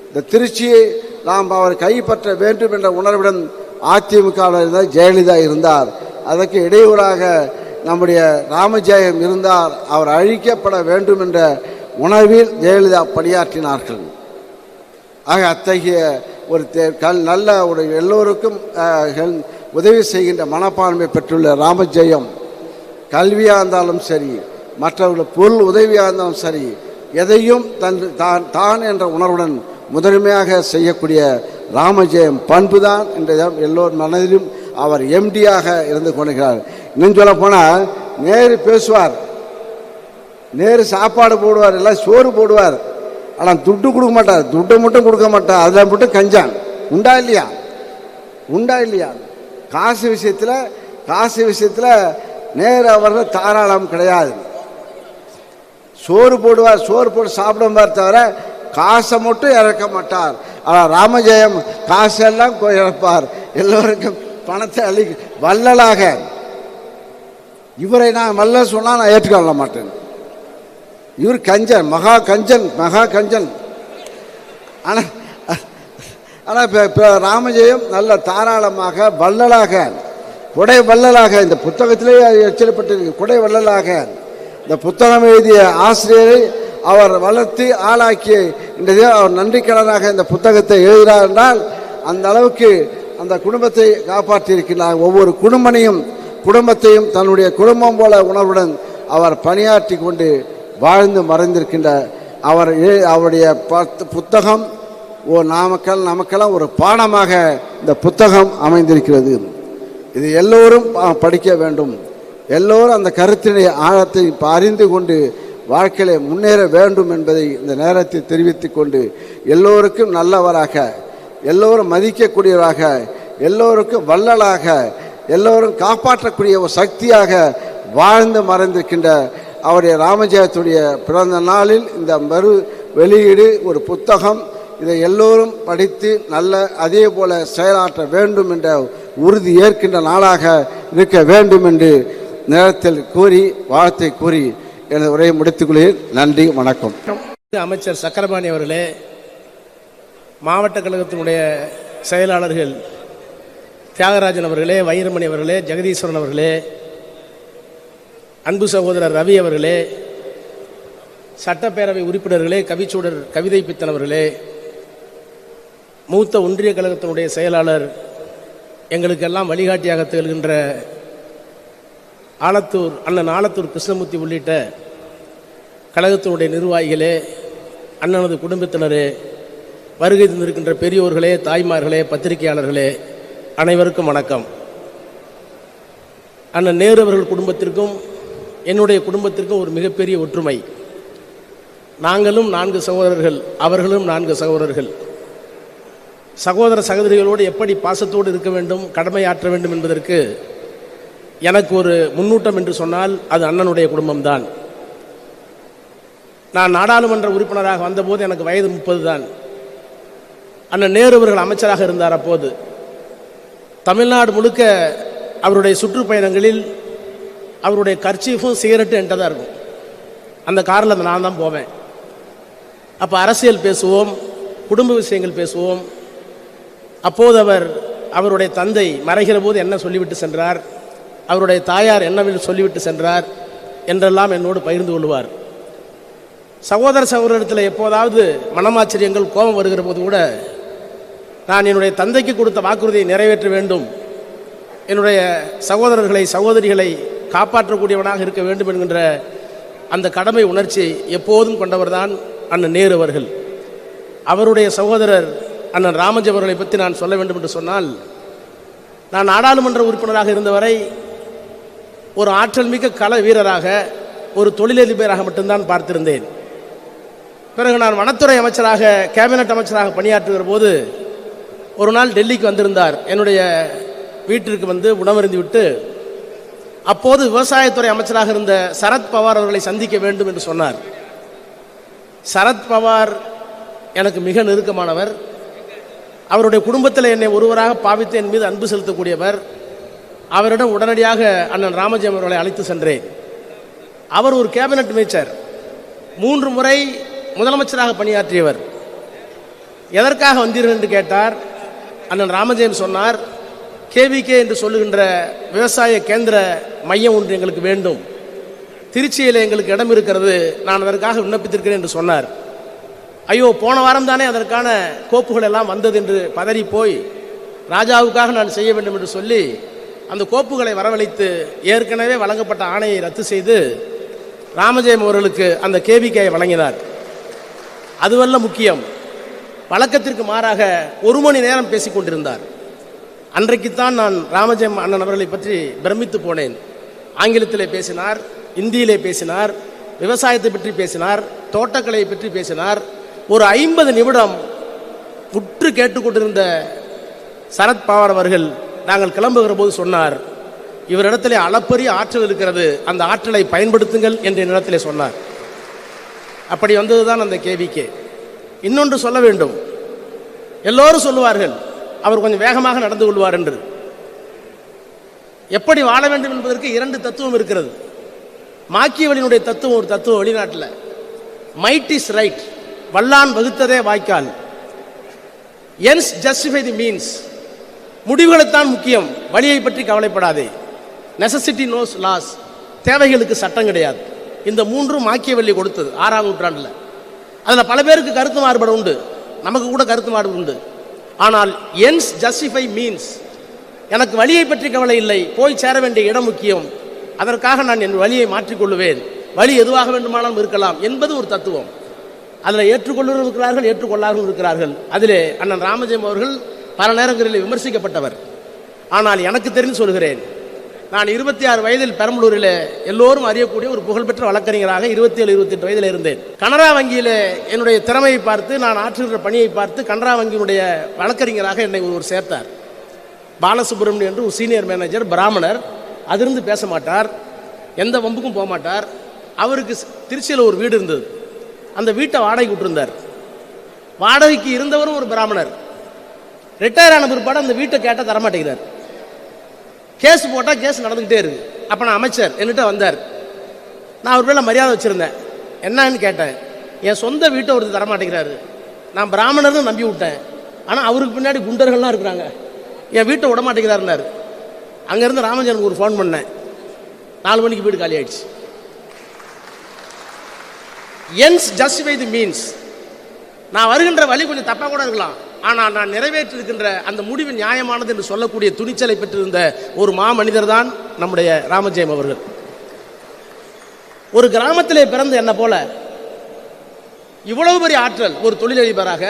இந்த திருச்சியை நாம் அவர் கைப்பற்ற வேண்டும் என்ற உணர்வுடன் அதிமுக ஜெயலலிதா இருந்தார். அதற்கு இடையூறாக நம்முடைய ராமஜெயம் இருந்தார். அவர் அழிக்கப்பட வேண்டும் என்ற உணர்வில் ஜெயலலிதா பணியாற்றினார்கள். ஆக அத்தகைய ஒரு நல்ல ஒரு எல்லோருக்கும் உதவி செய்கின்ற மனப்பான்மை பெற்றுள்ள ராமஜெயம் கல்வியாக இருந்தாலும் சரி, மற்றவர்கள் பொருள் உதவியாக இருந்தாலும் சரி, எதையும் தான் என்ற உணர்வுடன் முதன்மையாக செய்யக்கூடிய ராமஜெயம் பண்புதான் இன்றைய எல்லோர் மனதிலும் அவர் எம்டியாக இருந்து கொண்டிருக்கிறார். இன்னும் சொல்ல போனால் நேரு பேசுவார், நேரு சாப்பாடு போடுவார், எல்லாம் சோறு போடுவார். ஆனால் துட்டு கொடுக்க மாட்டார், துட்டை மட்டும் கொடுக்க மாட்டார். அதில் மட்டும் கஞ்சான் உண்டா இல்லையா? காசு விஷயத்தில் நேரு அவர்கள் தாராளம் கிடையாது. சோறு போடுவார், சோறு போட்டு சாப்பிடுவார் தவிர காசை மட்டும் இறக்க மாட்டார். ஆனால் ராமஜெயம் காசெல்லாம் இறப்பார், எல்லோருக்கும் பணத்தை வள்ளலாக. இவரை நான் வள்ளல் சொன்னால் நான் ஏற்றுக்கொள்ள மாட்டேன். இவர் கஞ்சன், மகா கஞ்சன். ஆனால் இப்போ ராமஜெயம் நல்ல தாராளமாக வள்ளலாக, கொடை வள்ளலாக, இந்த புத்தகத்திலே எச்சரிக்கப்பட்டிருக்கு, கொடை வள்ளலாக இந்த புத்தகம் எழுதிய ஆசிரியரை அவர் வளர்த்து ஆளாக்கி இன்றைய அவர் நன்றிக்கடனாக இந்த புத்தகத்தை எழுதுகிறார் என்றால் அந்த அளவுக்கு அந்த குடும்பத்தை காப்பாற்றியிருக்கிறார். ஒவ்வொரு குடும்பத்தையும் தன்னுடைய குடும்பம் போல உணர்வுடன் அவர் பணியாற்றி கொண்டு வாழ்ந்து மறைந்திருக்கின்ற அவருடைய புத்தகம் நமக்கெல்லாம் ஒரு பாடமாக இந்த புத்தகம் அமைந்திருக்கிறது. இது எல்லோரும் படிக்க வேண்டும். எல்லோரும் அந்த கருத்தினை ஆழத்தை இப்போ அறிந்து கொண்டு வாழ்க்கையிலே முன்னேற வேண்டும் என்பதை இந்த நேரத்தில் தெரிவித்துக் கொண்டு எல்லோருக்கும் நல்லவராக, எல்லோரும் மதிக்கக்கூடியவராக, எல்லோருக்கும் வள்ளலாக, எல்லோரும் காப்பாற்றக்கூடிய ஒரு சக்தியாக வாழ்ந்து மறைந்திருக்கின்ற அவருடைய ராமஜெயத்துடைய பிறந்த நாளில் இந்த மறு வெளியீடு ஒரு புத்தகம், இதை எல்லோரும் படித்து நல்ல அதே போல செயலாற்ற வேண்டும் என்ற உறுதி ஏற்கின்ற நாளாக இருக்க வேண்டும் என்று நேரத்தில் கூறி வாழ்த்தை கூறி எனது உரையை முடித்துக்கொள்கிறேன். நன்றி, வணக்கம். அமைச்சர் சக்கரபாணி அவர்களே, மாவட்ட கழகத்தினுடைய செயலாளர்கள் தியாகராஜன் அவர்களே, வைரமணி அவர்களே, ஜெகதீஸ்வரன் அவர்களே, அன்பு சகோதரர் ரவி அவர்களே, சட்டப்பேரவை உறுப்பினர்களே, கவிச்சூடர் கவிதை பித்தன் அவர்களே, மூத்த ஒன்றிய கழகத்தினுடைய செயலாளர், எங்களுக்கெல்லாம் வழிகாட்டியாக திகழ்கின்ற அண்ணன் ஆலத்தூர் கிருஷ்ணமூர்த்தி உள்ளிட்ட கழகத்தினுடைய நிர்வாகிகளே, அண்ணனது குடும்பத்தினரே, வருகை தந்திருக்கின்ற பெரியோர்களே, தாய்மார்களே, பத்திரிகையாளர்களே, அனைவருக்கும் வணக்கம். அண்ணன் நேரு அவர்கள் குடும்பத்திற்கும் என்னுடைய குடும்பத்திற்கும் ஒரு மிகப்பெரிய ஒற்றுமை. நாங்களும் 4 சகோதரர்கள், அவர்களும் 4 சகோதரர்கள். சகோதர சகோதரிகளோடு எப்படி பாசத்தோடு இருக்க வேண்டும், கடமையாற்ற வேண்டும் என்பதற்கு எனக்கு ஒரு முன்னூட்டம் என்று சொன்னால் அது அண்ணனுடைய குடும்பம்தான். நான் நாடாளுமன்ற உறுப்பினராக வந்தபோது எனக்கு வயது 30 தான். அண்ணன் நேரு அவர்கள் அமைச்சராக இருந்தார். அப்போது தமிழ்நாடு முழுக்க அவருடைய சுற்றுப்பயணங்களில் அவருடைய கர்ச்சீஃபும் சிகரெட்டும் என்கிட்ட தான் இருக்கும். அந்த காரில் நான் தான் போவேன். அப்போ அரசியல் பேசுவோம், குடும்ப விஷயங்கள் பேசுவோம். அப்போது அவருடைய தந்தை மறைகிற போது என்ன சொல்லிவிட்டு சென்றார், அவருடைய தாயார் என்ன சொல்லிவிட்டு சென்றார் என்றெல்லாம் என்னோடு பகிர்ந்து கொள்வார். சகோதர சகோதரத்தில் எப்போதாவது மனமாச்சரியங்கள், கோபம் வருகிற போது கூட நான் என்னுடைய தந்தைக்கு கொடுத்த வாக்குறுதியை நிறைவேற்ற வேண்டும், என்னுடைய சகோதரர்களை சகோதரிகளை காப்பாற்றக்கூடியவனாக இருக்க வேண்டும் என்கின்ற அந்த கடமை உணர்ச்சி எப்போதும் கொண்டவர்தான் அண்ணன் நேரு அவர்கள். அவருடைய சகோதரர் அண்ணன் ராமஜெயம் அவர்களை பற்றி நான் சொல்ல வேண்டும் என்று சொன்னால், நான் நாடாளுமன்ற உறுப்பினராக இருந்தவரை ஒரு ஆற்றல் மிக்க கள வீரராக, ஒரு தொழிலதிபராக மட்டும்தான் பார்த்திருந்தேன். பிறகு நான் வனத்துறை அமைச்சராக, கேபினட் அமைச்சராக பணியாற்றுகிற போது ஒரு நாள் டெல்லிக்கு வந்திருந்தார். என்னுடைய வீட்டிற்கு வந்து உணவருந்தி விட்டு அப்போது விவசாயத்துறை அமைச்சராக இருந்த சரத்பவார் அவர்களை சந்திக்க வேண்டும் என்று சொன்னார். சரத்பவார் எனக்கு மிக நெருக்கமானவர். அவருடைய குடும்பத்தில் என்னை ஒருவராக பாவித்து என் மீது அன்பு செலுத்தக்கூடியவர். அவரிடம் உடனடியாக அண்ணன் ராமஜெயம் அவர்களை அழைத்து சென்றேன். அவர் ஒரு கேபினட் அமைச்சர், 3 முறை முதலமைச்சராக பணியாற்றியவர். எதற்காக வந்தீர்கள் என்று கேட்டார். அண்ணன் ராமஜெயம் சொன்னார், கேவிகே என்று சொல்லுகின்ற விவசாய கேந்திர மையம் ஒன்று எங்களுக்கு வேண்டும், திருச்சியில் எங்களுக்கு இடம் இருக்கிறது, நான் அதற்காக விண்ணப்பித்திருக்கிறேன் என்று சொன்னார். ஐயோ, போன வாரம் தானே அதற்கான கோப்புகள் எல்லாம் வந்தது என்று பதறி போய் ராஜாவுக்காக நான் செய்ய வேண்டும் என்று சொல்லி அந்த கோப்புகளை வரவழைத்து ஏற்கனவே வழங்கப்பட்ட ஆணையை ரத்து செய்து ராமஜெயம் அவர்களுக்கு அந்த கேவிகேயை வழங்கினார். அதுவல்ல முக்கியம், வழக்கத்திற்கு மாறாக 1 மணி நேரம் பேசிக்கொண்டிருந்தார். அன்றைக்குத்தான் நான் ராமஜெயம் அண்ணன் அவர்களை பற்றி பிரமித்து போனேன். ஆங்கிலத்திலே பேசினார், இந்தியிலே பேசினார், விவசாயத்தை பற்றி பேசினார், தோட்டக்கலையை பற்றி பேசினார். ஒரு 50 நிமிடம் உற்று கேட்டுக்கொண்டிருந்த சரத்பவார் அவர்கள் நாங்கள் கிளம்புகிற போது சொன்னார், இவரிடத்திலே அளப்பரிய ஆற்றல் இருக்கிறது, அந்த ஆற்றலை பயன்படுத்துங்கள் என்று என்னிடத்திலே சொன்னார். அப்படி வந்ததுதான் அந்த கேவிகே. இன்னொன்று சொல்ல வேண்டும், எல்லோரும் சொல்லுவார்கள் அவர் கொஞ்சம் வேகமாக நடந்து கொள்வார் என்று. எப்படி வாழ வேண்டும் என்பதற்கு 2 தத்துவம் இருக்கிறது. மாக்கியவெளியினுடைய தத்துவம் ஒரு தத்துவம் வெளிநாட்டில், மைட் இஸ் ரைட், வல்லான் வகுத்ததே வாய்க்கால், என்ஸ் ஜஸ்டிஃபை தி மீன்ஸ், முடிவுகளைத்தான் முக்கியம், வழியை பற்றி கவலைப்படாதே, நெசசிட்டி நோஸ் லாஸ், தேவைகளுக்கு சட்டம் கிடையாது. இந்த 3 மாக்கியவெள்ளி கொடுத்தது 6ஆம் நூற்றாண்டில். அதில் பல பேருக்கு கருத்து மாறுபாடு உண்டு, நமக்கு கூட கருத்து மாறுபாடு உண்டு. ஆனால் என்ஸ் ஜஸ்டிஃபை மீன்ஸ், எனக்கு வழியை பற்றி கவலை இல்லை, போய் சேர வேண்டிய இடம் முக்கியம், அதற்காக நான் என் வழியை மாற்றிக்கொள்ளுவேன், வழி எதுவாக வேண்டுமானாலும் இருக்கலாம் என்பது ஒரு தத்துவம். அதில் ஏற்றுக்கொள்ளும் இருக்கிறார்கள், ஏற்றுக்கொள்ளார்கள் இருக்கிறார்கள். அதிலே அண்ணன் ராமஜெயம் அவர்கள் பல நேரங்களில் விமர்சிக்கப்பட்டவர். ஆனால் எனக்கு தெரிந்து சொல்கிறேன், நான் 26 வயதில் பெரம்பலூரில் எல்லோரும் அறியக்கூடிய ஒரு புகழ்பெற்ற வழக்கறிஞராக 27-28 வயதில் இருந்தேன். கனரா வங்கியில் என்னுடைய திறமையை பார்த்து, நான் ஆற்றுகிற பணியை பார்த்து கனரா வங்கியினுடைய வழக்கறிஞராக என்னை ஒருவர் சேர்த்தார். பாலசுப்ரமணியன் என்று ஒரு சீனியர் மேனேஜர், பிராமணர். அதிலிருந்து பேச மாட்டார், எந்த வம்புக்கும் போக மாட்டார். அவருக்கு திருச்சியில் ஒரு வீடு இருந்தது. அந்த வீட்டை வாடகைக்கு விட்டுருந்தார். வாடகைக்கு இருந்தவரும் ஒரு பிராமணர். ரிட்டையர் ஆன பிற்பாடு அந்த வீட்டை கேட்டால் தரமாட்டேங்கிறார். கேஸ் போட்டால் கேஸ் நடந்துக்கிட்டே இருக்கு. அப்போ நான் அமைச்சர் என்கிட்ட வந்தார். நான் ஒரு வேளை மரியாதை வச்சுருந்தேன். என்னன்னு கேட்டேன். என் சொந்த வீட்டை ஒருத்தர் தரமாட்டேங்கிறாரு, நான் பிராமணர்னு நம்பி விட்டேன், ஆனால் அவருக்கு பின்னாடி குண்டர்கள்லாம் இருக்கிறாங்க, என் வீட்டை விட மாட்டேங்கிறாருன்னாரு. அங்கேருந்து ராமஜனுக்கு ஒரு ஃபோன் பண்ணேன். 4 மணிக்கு வீடு காலி ஆயிடுச்சு. Ends justify the means. நான் வருகின்ற வழி கொஞ்சம் தப்பாக கூட இருக்கலாம், ஆனால் நான் நிறைவேற்றிருக்கின்ற அந்த முடிவு நியாயமானது என்று சொல்லக்கூடிய துணிச்சலை பெற்றிருந்த ஒரு மாமனிதர் தான் நம்முடைய ராமஜெயம் அவர்கள். ஒரு கிராமத்திலே பிறந்த என்ன போல இவ்வளவு பெரிய ஆற்றல், ஒரு தொழிலதிபராக,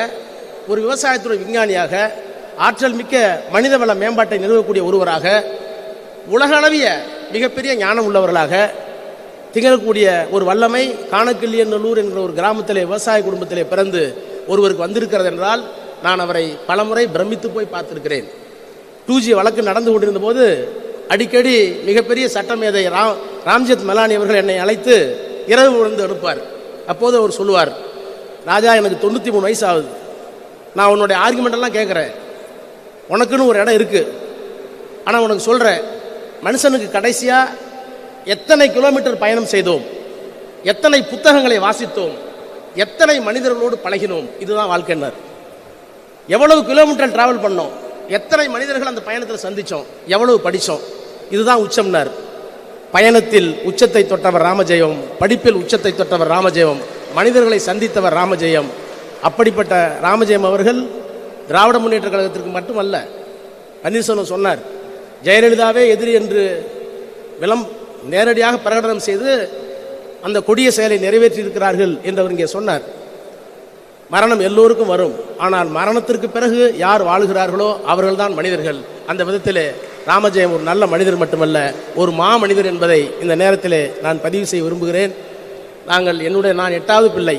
ஒரு விவசாயத்துறை விஞ்ஞானியாக, ஆற்றல் மிக்க மனிதவள மேம்பாட்டை நிறுவக்கூடிய ஒருவராக, உலகளவிய மிகப்பெரிய ஞானம் உள்ளவர்களாக திகழக்கூடிய ஒரு வல்லமை காணக்கிள்ளியநல்லூர் என்கிற ஒரு கிராமத்திலே, விவசாய குடும்பத்திலே பிறந்து ஒருவருக்கு வந்திருக்கிறது என்றால் நான் அவரை பலமுறை பிரமித்து போய் பார்த்திருக்கிறேன். 2G வழக்கு நடந்து கொண்டிருந்த போது அடிக்கடி மிகப்பெரிய சட்டமேதை ராம்ஜெத் மலானி அவர்கள் என்னை அழைத்து இரவு விழுந்து எடுப்பார். அப்போது அவர் சொல்லுவார், ராஜா, எனக்கு 93 வயசு ஆகுது, நான் உன்னுடைய ஆர்குமெண்டெல்லாம் கேட்குறேன், உனக்குன்னு ஒரு இடம் இருக்குது, ஆனால் உனக்கு சொல்கிறேன், மனுஷனுக்கு கடைசியாக எத்தனை கிலோமீட்டர் பயணம் செய்தோம், எத்தனை புத்தகங்களை வாசித்தோம், எத்தனை மனிதர்களோடு பழகினோம், இதுதான் வாழ்க்கையினர். எவ்வளவு கிலோமீட்டர் டிராவல் பண்ணோம், எத்தனை மனிதர்கள் அந்த பயணத்தில் சந்தித்தோம், எவ்வளவு படித்தோம், இதுதான் உச்சம்னார். பயணத்தில் உச்சத்தை தொட்டவர் ராமஜெயம், படிப்பில் உச்சத்தை தொட்டவர் ராமஜெயம், மனிதர்களை சந்தித்தவர் ராமஜெயம். அப்படிப்பட்ட ராமஜெயம் அவர்கள் திராவிட முன்னேற்ற கழகத்திற்கு மட்டுமல்ல, பன்னீர்செல்வம் சொன்னார், ஜெயலலிதாவே எதிரி என்று நேரடியாக பிரகடனம் செய்து அந்த கொடிய செயலை நிறைவேற்றி இருக்கிறார்கள் என்று அவர் இங்கே சொன்னார். மரணம் எல்லோருக்கும் வரும், ஆனால் மரணத்திற்கு பிறகு யார் வாழுகிறார்களோ அவர்கள்தான் மனிதர்கள். அந்த விதத்திலே ராமஜெயம் ஒரு நல்ல மனிதர் மட்டுமல்ல, ஒரு மாமனிதர் என்பதை இந்த நேரத்திலே நான் பதிவு செய்ய விரும்புகிறேன். நான் 8வது பிள்ளை.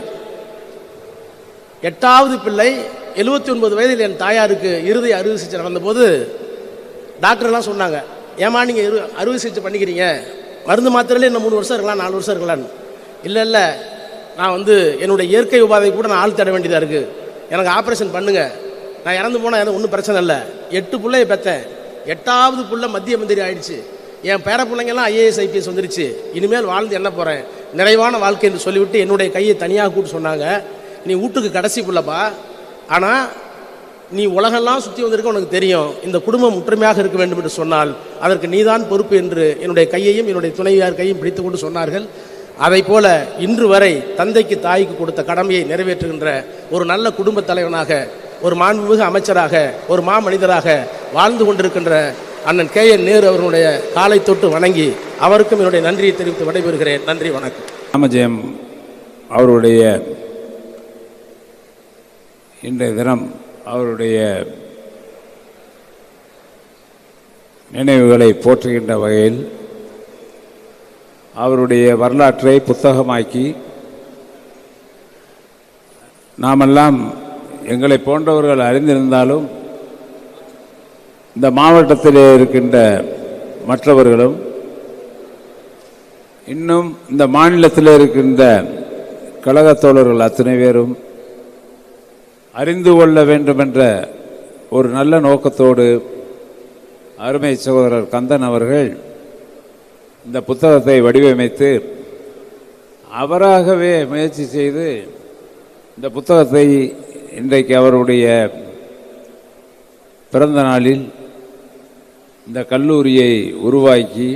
8வது பிள்ளை 79 வயதில் என் தாயாருக்கு இருதய அறுவை சிகிச்சை நடந்தபோது டாக்டர்லாம் சொன்னாங்க, ஏமா நீங்கள் அறுவை சிகிச்சை பண்ணிக்கிறீங்க, மருந்து மாத்திரையிலே இன்னும் 3 வருஷம் இருக்கலாம், 4 வருஷம் இருக்கலான்னு. இல்லை, நான் என்னுடைய இயற்கை உபாதை கூட நான் ஆள் தட வேண்டியதாக இருக்குது, எனக்கு ஆப்ரேஷன் பண்ணுங்கள், நான் இறந்து போனால் எனக்கு ஒன்றும் பிரச்சனை இல்லை. 8 பிள்ளையை பெற்றேன், 8வது பிள்ளை மத்திய மந்திரி ஆயிடுச்சு, என் பேர பிள்ளைங்கெல்லாம் IAS IPS வந்துருச்சு, இனிமேல் வாழ்ந்து என்ன போகிறேன், நிறைவான வாழ்க்கை என்று சொல்லிவிட்டு என்னுடைய கையை தனியாக கூப்பிட்டு சொன்னாங்க, நீ வீட்டுக்கு கடைசி பிள்ளைப்பா, ஆனால் நீ உலகெல்லாம் சுற்றி வந்திருக்க, உனக்கு தெரியும், இந்த குடும்பம் ஒற்றுமையாக இருக்க வேண்டும் என்று சொன்னால் அதற்கு நீதான் பொறுப்பு என்று என்னுடைய கையையும் என்னுடைய துணைவியார் கையும் பிடித்து கொண்டு சொன்னார்கள். அதை போல இன்று வரை தந்தைக்கு தாய்க்கு கொடுத்த கடமையை நிறைவேற்றுகின்ற ஒரு நல்ல குடும்ப தலைவனாக, ஒரு மாண்புமிகு அமைச்சராக, ஒரு மாமனிதராக வாழ்ந்து கொண்டிருக்கின்ற அண்ணன் KN நேரு அவர்களுடைய காலை தொட்டு வணங்கி அவருக்கும் என்னுடைய நன்றியை தெரிவித்து விடைபெறுகிறேன். நன்றி, வணக்கம். ராமஜெயம் அவருடைய இன்றைய தினம் அவருடைய நினைவுகளை போற்றுகின்ற வகையில் அவருடைய வரலாற்றை புத்தகமாக்கி நாமெல்லாம் எங்களை போன்றவர்கள் அறிந்திருந்தாலும் இந்த மாவட்டத்திலே இருக்கின்ற மற்றவர்களும் இன்னும் இந்த மாநிலத்தில் இருக்கின்ற கழகத் தோழர்கள் அத்தனை பேரும் அறிந்து கொள்ள வேண்டும் என்ற ஒரு நல்ல நோக்கத்தோடு அருமை சகோதரர் கந்தன் அவர்கள் இந்த புத்தகத்தை வடிவமைத்து அவராகவே முயற்சி செய்து இந்த புத்தகத்தை இன்றைக்கு அவருடைய பிறந்த நாளில் இந்த கல்லூரியை உருவாக்கி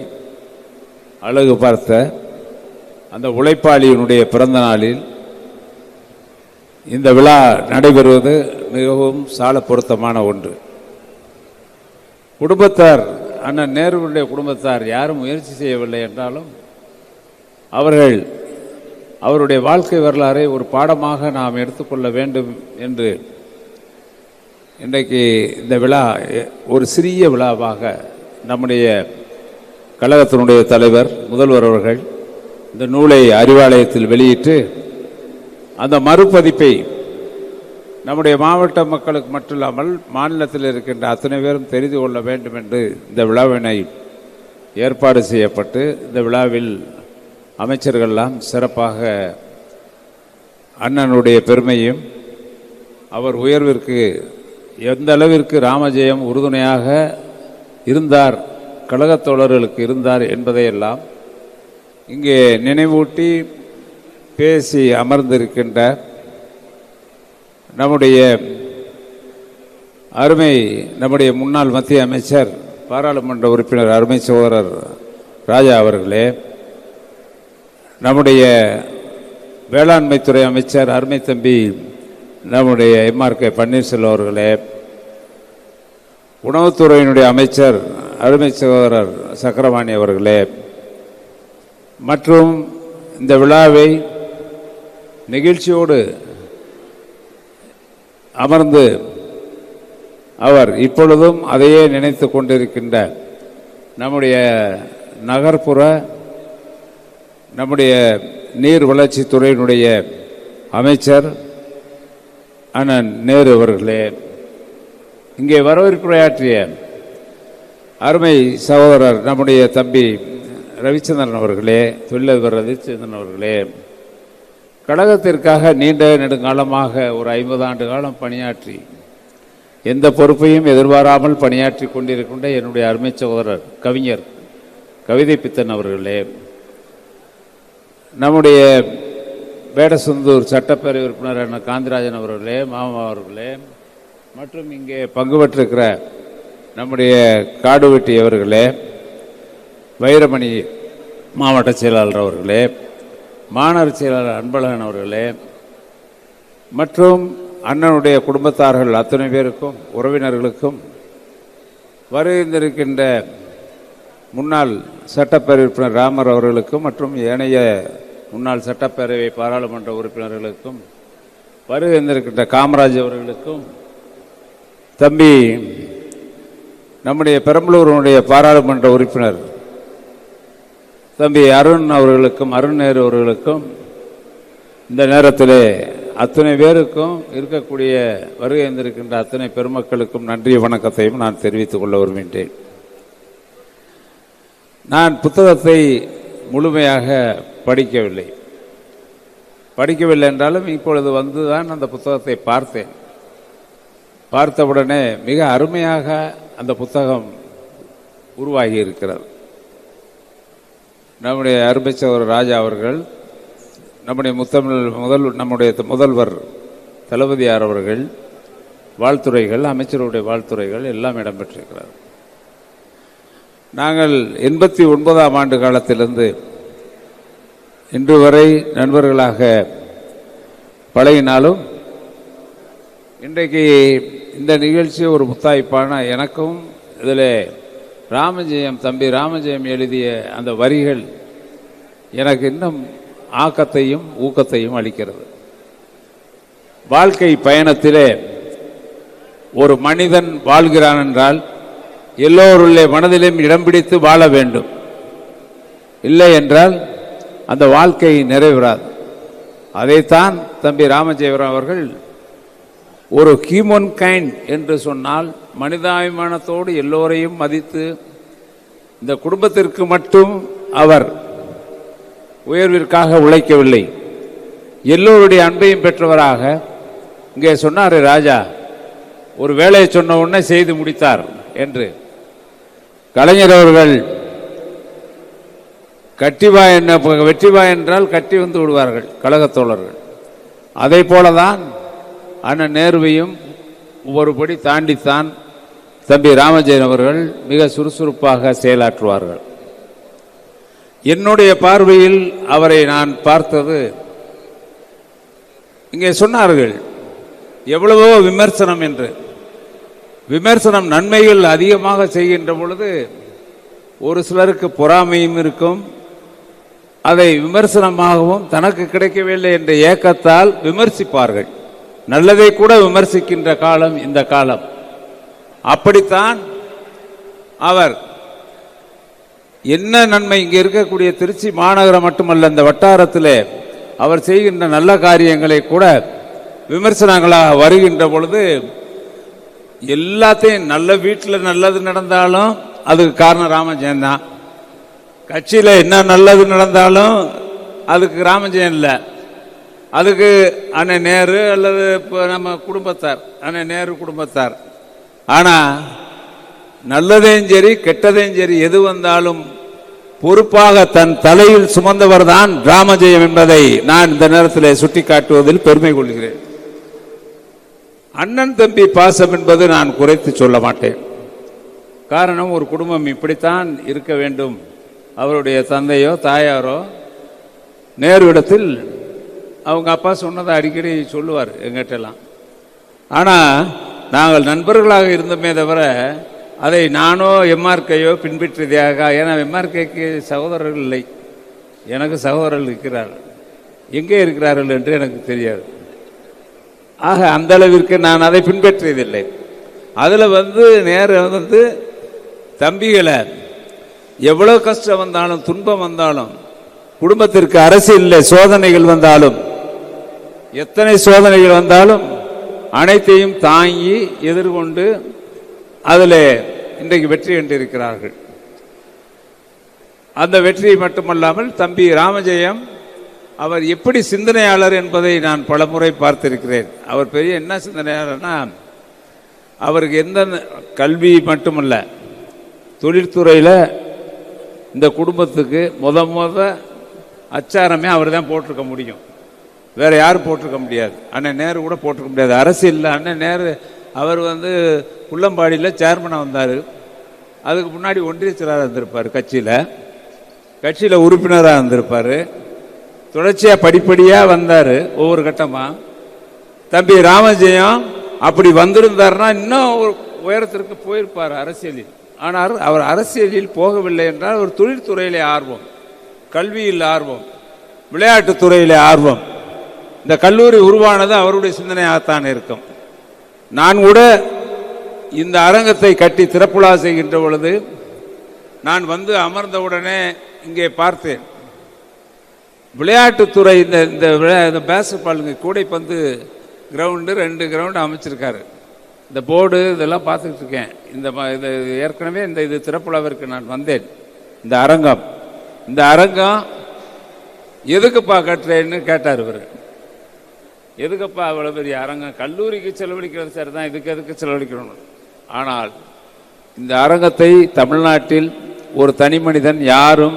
அழகு பார்த்த அந்த உழைப்பாளியினுடைய பிறந்த நாளில் இந்த விழா நடைபெறுவது மிகவும் சால பொருத்தமான ஒன்று. குடும்பத்தார், அண்ணன் நேருவுடைய குடும்பத்தார் யாரும் முயற்சி செய்யவில்லை என்றாலும் அவர்கள் அவருடைய வாழ்க்கை வரலாறை ஒரு பாடமாக நாம் எடுத்துக்கொள்ள வேண்டும் என்று இன்றைக்கு இந்த விழா ஒரு சிறிய விழாவாக நம்முடைய கழகத்தினுடைய தலைவர் முதல்வர் அவர்கள் இந்த நூலை அறிவாலயத்தில் வெளியிட்டு அந்த மறுபதிப்பை நம்முடைய மாவட்ட மக்களுக்கு மட்டுமில்லாமல் மாநிலத்தில் இருக்கின்ற அத்தனை பேரும் தெரிந்து கொள்ள வேண்டும் என்று இந்த விழாவினை ஏற்பாடு செய்யப்பட்டு இந்த விழாவில் அமைச்சர்கள்லாம் சிறப்பாக அண்ணனுடைய பெருமையும் அவர் உயர்விற்கு எந்த அளவிற்கு ராமஜெயம் உறுதுணையாக இருந்தார், கழகத் தோழர்களுக்கு இருந்தார் என்பதையெல்லாம் இங்கே நினைவூட்டி பேசி அமர்ந்திருக்கின்ற நம்முடைய முன்னாள் மத்திய அமைச்சர் பாராளுமன்ற உறுப்பினர் அருமை சகோதரர் ராஜா அவர்களே, நம்முடைய வேளாண்மைத்துறை அமைச்சர் அருமை தம்பி நம்முடைய MRK பன்னீர்செல்வம் அவர்களே, உணவுத்துறையினுடைய அமைச்சர் அருமை சகோதரர் சக்கரபாணி அவர்களே, மற்றும் இந்த விழாவை நிகழ்ச்சியோடு அமர்ந்து அவர் இப்பொழுதும் அதையே நினைத்து கொண்டிருக்கின்ற நம்முடைய நகர்ப்புற நம்முடைய நீர் வளர்ச்சித்துறையினுடைய அமைச்சர் அண்ணன் நேரு அவர்களே, இங்கே வரவேற்புரையாற்றிய அருமை சகோதரர் நம்முடைய தம்பி ரவிச்சந்திரன் அவர்களே, தொழிலதிபர் ரவிச்சந்திரன் அவர்களே, கழகத்திற்காக நீண்ட நெடுங்காலமாக ஒரு 50 ஆண்டு காலம் பணியாற்றி எந்த பொறுப்பையும் எதிர்பாராமல் பணியாற்றி கொண்டிருக்கின்ற என்னுடைய அருமை சகோதரர் கவிஞர் கவிதை பித்தன் அவர்களே, நம்முடைய வேடசுந்தூர் சட்டப்பேரவை உறுப்பினர் அண்ணன் காந்திராஜன் அவர்களே, மாமா அவர்களே, மற்றும் இங்கே பங்கு பெற்றிருக்கிற நம்முடைய காடுவெட்டி அவர்களே, வைரமணி மாவட்ட செயலாளர் அவர்களே, மாநகர செயலாளர் அன்பழகன் அவர்களே, மற்றும் அண்ணனுடைய குடும்பத்தார்கள் அத்தனை பேருக்கும் உறவினர்களுக்கும் வருகின்றிருக்கின்ற முன்னாள் சட்டப்பேரவை உறுப்பினர் ராமர் அவர்களுக்கும் மற்றும் ஏனைய முன்னாள் சட்டப்பேரவை பாராளுமன்ற உறுப்பினர்களுக்கும் வருகின்றிருக்கின்ற காமராஜ் அவர்களுக்கும் தம்பி நம்முடைய பெரம்பலூருடைய பாராளுமன்ற உறுப்பினர் தம்பி அருண் அவர்களுக்கும் அருண் நேரு அவர்களுக்கும் இந்த நேரத்திலே அத்தனை பேருக்கும் இருக்கக்கூடிய வருகை இருந்திருக்கின்ற அத்தனை பெருமக்களுக்கும் நன்றி வணக்கத்தையும் நான் தெரிவித்துக் கொள்ள விரும்புகின்றேன். நான் புத்தகத்தை முழுமையாக படிக்கவில்லை என்றாலும் இப்பொழுது வந்துதான் அந்த புத்தகத்தை பார்த்தேன். பார்த்தவுடனே மிக அருமையாக அந்த புத்தகம் உருவாகி இருக்கிறது. நம்முடைய அருமை சகோதரர் ராஜா அவர்கள், நம்முடைய நம்முடைய முதல்வர் தளபதியார் அவர்கள் வாழ்த்துறைகள், அமைச்சருடைய வாழ்த்துறைகள் எல்லாம் இடம்பெற்றிருக்கிறார். நாங்கள் 89ஆம் ஆண்டு காலத்திலிருந்து இன்று வரை நண்பர்களாக பழகினாலும் இன்றைக்கு இந்த நிகழ்ச்சி ஒரு முத்தாய்ப்பான எனக்கும் இதில் தம்பி ராமஜெயம் எழுதிய அந்த வரிகள் எனக்கு இன்னும் ஆக்கத்தையும் ஊக்கத்தையும் அளிக்கிறது. வாழ்க்கை பயணத்திலே ஒரு மனிதன் வாழ்கிறான் என்றால் எல்லோருடைய மனதிலும் இடம் பிடித்து வாழ வேண்டும். இல்லை என்றால் அந்த வாழ்க்கை நிறைவேறாது. அதைத்தான் தம்பி ராமஜெயம் அவர்கள் ஒரு ஹியூமன் கைண்ட் என்று சொன்னால் மனிதாபிமானத்தோடு எல்லோரையும் மதித்து இந்த குடும்பத்திற்கு மட்டும் அவர் உயர்விற்காக உழைக்கவில்லை, எல்லோருடைய அன்பையும் பெற்றவராக. இங்கே சொன்னார் ராஜா, ஒரு வேலையை சொன்ன உடனே செய்து முடித்தார் என்று. கலைஞர் அவர்கள் வெற்றிவா என்றால் கட்டி வந்து விடுவார்கள் கழகத் தோழர்கள். அதை போலதான் அண்ணன் நேருவையும் ஒவ்வொருபடி தாண்டித்தான் தம்பி ராமஜெயம் அவர்கள் மிக சுறுசுறுப்பாக செயலாற்றுவார்கள். என்னுடைய பார்வையில் அவரை நான் பார்த்தது, இங்கே சொன்னார்கள் எவ்வளவோ விமர்சனம் என்று. விமர்சனம் நன்மைகள் அதிகமாக செய்கின்ற பொழுது ஒரு சிலருக்கு பொறாமையும் இருக்கும். அதை விமர்சனமாகவும் தனக்கு கிடைக்கவில்லை என்ற ஏக்கத்தால் விமர்சிப்பார்கள். நல்லதை கூட விமர்சிக்கின்ற காலம் இந்த காலம். அப்படித்தான் அவர் என்ன நன்மை இங்கே இருக்கக்கூடிய திருச்சி மாநகரம் மட்டுமல்ல, இந்த வட்டாரத்தில் அவர் செய்கின்ற நல்ல காரியங்களை கூட விமர்சனங்களாக வருகின்ற பொழுது எல்லாத்தையும் நல்ல வீட்டில் நல்லது நடந்தாலும் அதுக்கு காரணம் ராமஜெயம் தான். கட்சியில் என்ன நல்லது நடந்தாலும் அதுக்கு ராமஜெயம் இல்லை, அதுக்கு அண்ணன் நேரு அல்லது இப்போ நம்ம குடும்பத்தார், அண்ணன் நேரு குடும்பத்தார். ஆனால் நல்லதையும் சரி கெட்டதையும் சரி எது வந்தாலும் பொறுப்பாக தன் தலையில் சுமந்தவர் தான் ராமஜெயம் என்பதை நான் இந்த நேரத்தில் சுட்டி காட்டுவதில் பெருமை கொள்கிறேன். அண்ணன் தம்பி பாசம் என்பது நான் குறைத்து சொல்ல மாட்டேன். காரணம், ஒரு குடும்பம் இப்படித்தான் இருக்க வேண்டும். அவருடைய தந்தையோ தாயாரோ நேருவிடத்தில் அவங்க அப்பா சொன்னதை அடிக்கடி சொல்லுவார் எங்கிட்டெல்லாம். ஆனால் நாங்கள் நண்பர்களாக இருந்தோமே தவிர அதை நானோ எம்ஆர்கையோ பின்பற்றியதாக, ஏன்னா எம்ஆர்கைக்கு சகோதரர்கள் இல்லை, எனக்கு சகோதரர்கள் இருக்கிறார்கள். எங்கே இருக்கிறார்கள் என்று எனக்கு தெரியாது. ஆக அந்த அளவிற்கு நான் அதை பின்பற்றியதில்லை. அதில் நேரு தம்பிகளை எவ்வளோ கஷ்டம் வந்தாலும் துன்பம் வந்தாலும், குடும்பத்திற்கு அரசியலில் சோதனைகள் வந்தாலும், எத்தனை சோதனைகள் வந்தாலும் அனைத்தையும் தாங்கி எதிர்கொண்டு அதில் இன்றைக்கு வெற்றி கண்டிருக்கிறார்கள். அந்த வெற்றியை மட்டுமல்லாமல் தம்பி ராமஜெயம் அவர் எப்படி சிந்தனையாளர் என்பதை நான் பல முறை பார்த்திருக்கிறேன். அவர் பெரிய என்ன சிந்தனையாளர்னா, அவருக்கு எந்த கல்வி மட்டுமல்ல, தொழில்துறையில் இந்த குடும்பத்துக்கு முத அச்சாரமே அவர் தான் போட்டிருக்க முடியும், வேற யாரும் போட்டிருக்க முடியாது. அண்ணன் நேரு கூட போட்டிருக்க முடியாது. அரசியலில் அண்ணன் நேரு அவர் புள்ளம்பாடியில் சேர்மனாக வந்தார். அதுக்கு முன்னாடி ஒன்றிய செயலாளராக இருந்திருப்பார், கட்சியில் உறுப்பினராக இருந்திருப்பார். தொடர்ச்சியாக படிப்படியாக வந்தார் ஒவ்வொரு கட்டமாக. தம்பி ராமஜெயம் அப்படி வந்திருந்தார்னா இன்னும் ஒரு உயரத்திற்கு போயிருப்பார் அரசியலில். ஆனால் அவர் அரசியலில் போகவில்லை என்றால் அவர் தொழில்துறையிலே ஆர்வம், கல்வியில் ஆர்வம், விளையாட்டுத்துறையிலே ஆர்வம். இந்த கல்லூரி உருவானது அவருடைய சிந்தனையாகத்தான் இருக்கும். நான் கூட இந்த அரங்கத்தை கட்டி திறப்புலா செய்கின்ற பொழுது நான் அமர்ந்தவுடனே இங்கே பார்த்தேன், விளையாட்டுத்துறை இந்த பேஸ்பாலுங்க கூடைப்பந்து கிரவுண்டு 2 கிரவுண்டு அமைச்சிருக்காரு. இந்த போர்டு இதெல்லாம் பார்த்துக்கிட்டு இருக்கேன். இது ஏற்கனவே இது திறப்புலாவிற்கு நான் வந்தேன். இந்த அரங்கம் எதுக்குப்பா கட்டுறேன்னு கேட்டார் இவர். எதுக்குப்பா அவ்வளோ பெரிய அரங்கம்? கல்லூரிக்கு செலவழிக்கிறது சரி தான், இதுக்கு எதுக்கு செலவழிக்கணும்? ஆனால் இந்த அரங்கத்தை தமிழ்நாட்டில் ஒரு தனி மனிதன் யாரும்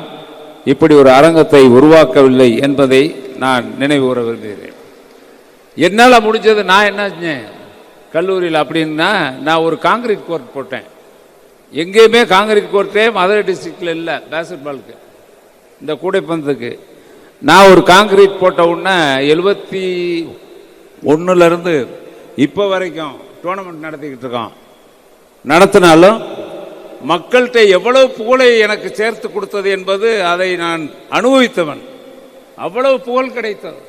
இப்படி ஒரு அரங்கத்தை உருவாக்கவில்லை என்பதை நான் நினைவு கூற விரும்புகிறேன். என்னால் முடிஞ்சது நான் என்ன செஞ்சேன் கல்லூரியில் அப்படின்னா, நான் ஒரு காங்கிரீட் கோர்ட் போட்டேன். எங்கேயுமே காங்கிரீட் கோர்ட்டே மதுரை டிஸ்ட்ரிக்டில் இல்லை பேஸ்கெட்பாலுக்கு, இந்த கூடைப்பந்துக்கு. நான் ஒரு காங்கிரீட் போட்ட உடனே 71 இப்போ வரைக்கும் டோர்னமெண்ட் நடத்திக்கிட்டு இருக்கோம். நடத்தினாலும் மக்கள்கிட்ட எவ்வளவு புகழை எனக்கு சேர்த்து கொடுத்தது என்பது அதை நான் அனுபவித்தவன். அவ்வளவு புகழ் கிடைத்தது.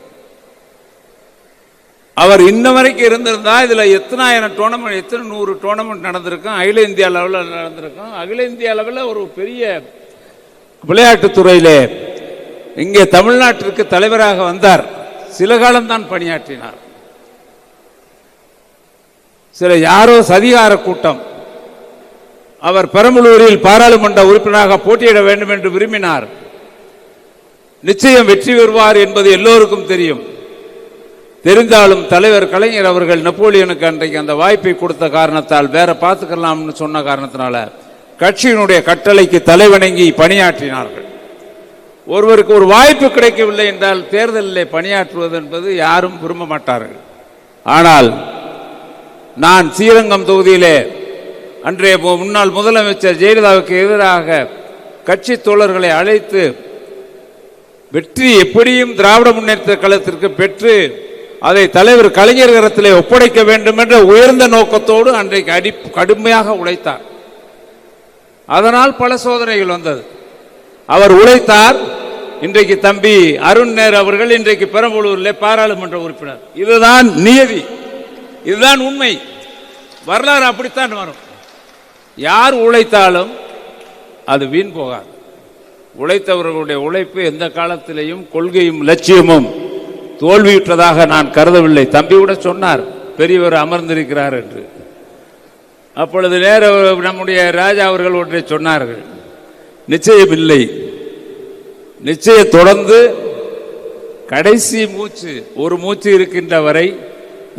அவர் இன்ன வரைக்கும் இருந்திருந்தா இதில் எத்தனை 100 டோர்னமெண்ட் நடந்திருக்கும், அகில இந்திய அளவில் நடந்திருக்கும். அகில இந்திய அளவில் ஒரு பெரிய விளையாட்டுத்துறையிலே இங்கே தமிழ்நாட்டிற்கு தலைவராக வந்தார். சில காலம்தான் பணியாற்றினார். யாரோ சதிகார கூட்டம் அவர் பெரம்பலூரில் பாராளுமன்ற உறுப்பினராக போட்டியிட வேண்டும் என்று விரும்பினார். நிச்சயம் வெற்றி பெறுவார் என்பது எல்லோருக்கும் தெரியும். தெரிந்தாலும் தலைவர் கலைஞர் அவர்கள் நெப்போலியனுக்கு அன்றைக்கு அந்த வாய்ப்பை கொடுத்த காரணத்தால், வேற பார்த்துக்கலாம்னு சொன்ன காரணத்தினால கட்சியினுடைய கட்டளைக்கு தலைவணங்கி பணியாற்றினார்கள். ஒருவருக்கு ஒரு வாய்ப்பு கிடைக்கவில்லை என்றால் தேர்தலில் பணியாற்றுவது என்பது யாரும் விரும்ப மாட்டார்கள். ஆனால் நான் ஸ்ரீரங்கம் தொகுதியிலே அன்றைய முன்னாள் முதலமைச்சர் ஜெயலலிதாவுக்கு எதிராக கட்சி தோழர்களை அழைத்து வெற்றி எப்படியும் திராவிட முன்னேற்ற கழகத்திற்கு பெற்று அதை தலைவர் கலைஞர் கரத்திலே ஒப்படைக்க வேண்டும் என்ற உயர்ந்த நோக்கத்தோடு அன்றைக்கு கடுமையாக உழைத்தார். அதனால் பல சோதனைகள் வந்தது. அவர் உழைத்தார். இன்றைக்கு தம்பி அருண் நேரு அவர்கள் இன்றைக்கு பெரம்பலூரில் பாராளுமன்ற உறுப்பினர். இதுதான் நியதி, இதுதான் உண்மை. வரலாறு அப்படித்தான் வரும். யார் உழைத்தாலும் அது வீண் போகாது. உழைத்தவர்களுடைய உழைப்பு எந்த காலத்திலேயும் கொள்கையும் லட்சியமும் தோல்வியுற்றதாக நான் கருதவில்லை. தம்பி கூட சொன்னார், பெரியவர் அமர்ந்திருக்கிறார் என்று. அப்பொழுது நேர நம்முடைய ராஜா அவர்கள் ஒன்றை சொன்னார்கள், நிச்சயம் இல்லை, நிச்சயம் தொடர்ந்து கடைசி மூச்சு ஒரு மூச்சு இருக்கின்ற வரை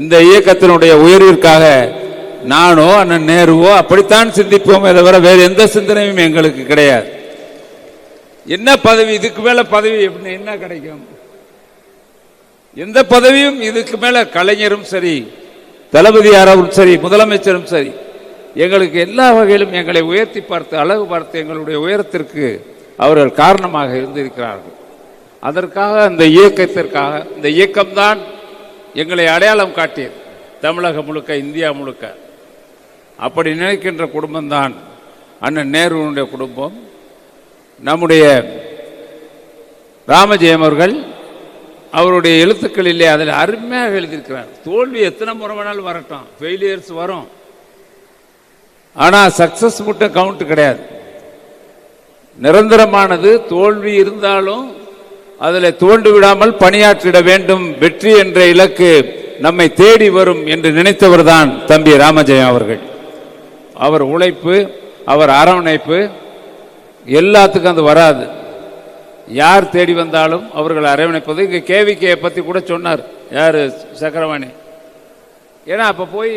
இந்த இயக்கத்தினுடைய உயர்விற்காக நானோ அண்ணன் நேருவோ அப்படித்தான் சிந்திப்போமே தவிர வேறு எந்த சிந்தனையும் எங்களுக்கு கிடையாது. என்ன பதவி, இதுக்கு மேல பதவி என்ன கிடைக்கும்? எந்த பதவியும் இதுக்கு மேல கலைஞரும் சரி, தளபதியாரும் சரி, முதலமைச்சரும் சரி, எங்களுக்கு எல்லா வகையிலும் எங்களை உயர்த்தி பார்த்து அழகு பார்த்து எங்களுடைய உயரத்திற்கு அவர்கள் காரணமாக இருந்திருக்கிறார்கள். அதற்காக அந்த இயக்கத்திற்காக, இந்த இயக்கம்தான் எங்களை அடையாளம் காட்டியது தமிழகம் முழுக்க, இந்தியா முழுக்க. அப்படி நினைக்கின்ற குடும்பம்தான் அண்ணன் நேருடைய குடும்பம். நம்முடைய ராமஜெயம் அவர்கள் அவருடைய எழுத்துக்களிலே அதில் அருமையாக எழுதியிருக்கிறார். தோல்வி எத்தனை முறை வேணாலும் வரட்டும், ஃபெயிலியர்ஸ் வரும், ஆனால் சக்சஸ் மட்டும் கவுண்ட் கிடையாது. நிரந்தரமானது. தோல்வி இருந்தாலும் அதில் தோண்டு விடாமல் பணியாற்றிட வேண்டும். வெற்றி என்ற இலக்கு நம்மை தேடி வரும் என்று நினைத்தவர் தான் தம்பி ராமஜெயம் அவர்கள். அவர் உழைப்பு, அவர் அரவணைப்பு எல்லாத்துக்கும் அது வராது. யார் தேடி வந்தாலும் அவர்கள் அரவணைப்பது. இங்கே கேவிகே பற்றி கூட சொன்னார் யார், சக்கரவாணி. ஏன்னா அப்போ போய்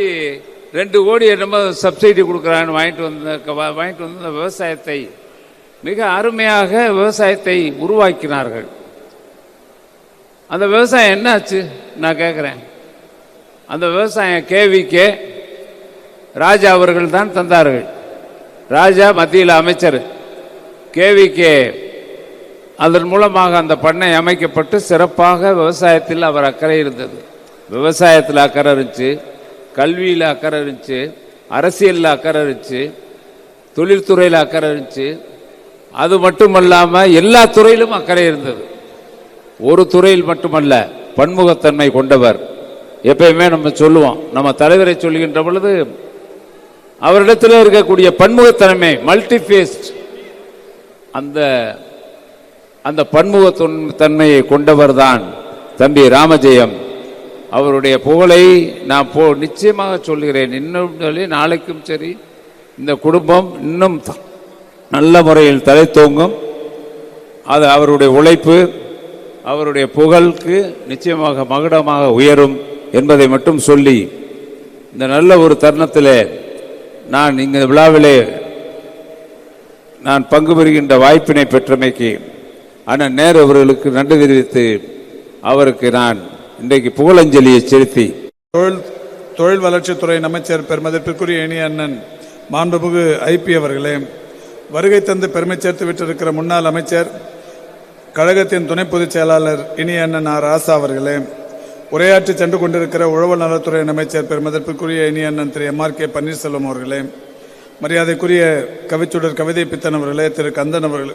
2 கோடி என்னமோ சப்சிடி கொடுக்குறான்னு வாங்கிட்டு வந்து விவசாயத்தை மிக அருமையாக விவசாயத்தை உருவாக்கினார்கள். அந்த விவசாயம் என்ன ஆச்சு நான் கேட்குறேன். அந்த விவசாயம் கேவிகே ராஜா அவர்கள் தான் தந்தார்கள். ராஜா மத்தியில் அமைச்சர், கேவிகே அதன் மூலமாக அந்த பண்ணை அமைக்கப்பட்டு சிறப்பாக விவசாயத்தில் அவர் அக்கறை இருந்தது. விவசாயத்தில் அக்கறை இருந்துச்சு, கல்வியில் அக்கறை இருந்துச்சு, அரசியலில் அக்கறை இருந்துச்சு, தொழில்துறையில் அக்கறை இருந்துச்சு. அது மட்டுமல்லாமல் எல்லா துறையிலும் அக்கறை இருந்தது. ஒரு துறையில் மட்டுமல்ல, பன்முகத்தன்மை கொண்டவர். எப்பயுமே நம்ம சொல்லுவோம், நம்ம தலைவரை சொல்லுகின்ற பொழுது அவரிடத்தில் இருக்கக்கூடிய பன்முகத்தன்மை, மல்டிஃபேஸ்ட், அந்த பன்முகத்தன்மையை கொண்டவர் தான் தம்பி ராமஜெயம். அவருடைய புகழை நான் நிச்சயமாக சொல்கிறேன். இன்னும் சொல்லி நாளைக்கும் சரி இந்த குடும்பம் இன்னும் நல்ல முறையில் தலை தோங்கும். அது அவருடைய உழைப்பு, அவருடைய புகழுக்கு நிச்சயமாக மகுடமாக உயரும் என்பதை மட்டும் சொல்லி, இந்த நல்ல ஒரு தருணத்தில் நான் இங்கே விழாவிலே நான் பங்கு பெறுகின்ற வாய்ப்பினை பெற்றமைக்கு அண்ணன் நேரு அவர்களுக்கு நன்றி தெரிவித்து அவருக்கு நான் இன்றைக்கு புகழஞ்சலியை செலுத்தி, தொழில் வளர்ச்சித்துறை அமைச்சர் பெருமதிப்பிற்குரிய இனிய அண்ணன் மாண்புமிகு ஐபி அவர்களே, வருகை தந்து பெருமை சேர்த்து விட்டிருக்கிற முன்னாள் அமைச்சர், கழகத்தின் துணை பொதுச் செயலாளர் இனிய அண்ணன் ஆர் ராசா அவர்களே, உரையாற்றி சென்று கொண்டிருக்கிற உழவர் நலத்துறை அமைச்சர் பெருமதிப்பிற்குரிய இனிய அண்ணன் திரு MRK பன்னீர்செல்வம் அவர்களே, மரியாதைக்குரிய கவிச்சுடர் கவிதை பித்தன் அவர்களே, திரு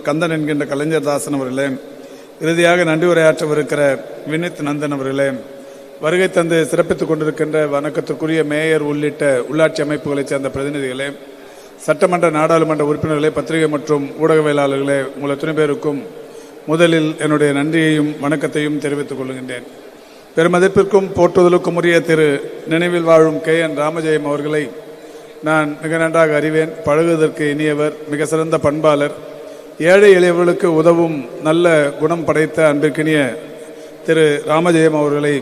கந்தன் என்கின்ற கலைஞர்தாசன் அவர்களே, இறுதியாக நன்றி உரையாற்றவிருக்கிற வினித் நந்தன் அவர்களே, வருகை தந்து சிறப்பித்துக் கொண்டிருக்கின்ற வணக்கத்திற்குரிய மேயர் உள்ளிட்ட உள்ளாட்சி அமைப்புகளைச் சேர்ந்த பிரதிநிதிகளே, சட்டமன்ற நாடாளுமன்ற உறுப்பினர்களே, பத்திரிகை மற்றும் ஊடகவியலாளர்களே, உங்கள் அத்தனை பேருக்கும் முதலில் என்னுடைய நன்றியையும் வணக்கத்தையும் தெரிவித்துக் கொள்கின்றேன். பெருமதிப்பிற்கும் போற்றுதலுக்கும் உரிய திரு நினைவில் வாழும் KN ராமஜெயம் அவர்களை நான் மிக நன்றாக அறிவேன். பழகுவதற்கு இனியவர், மிக சிறந்த பண்பாளர், ஏழை எளியவர்களுக்கு உதவும் நல்ல குணம் படைத்த அன்பிற்கினிய திரு ராமஜெயம் அவர்களை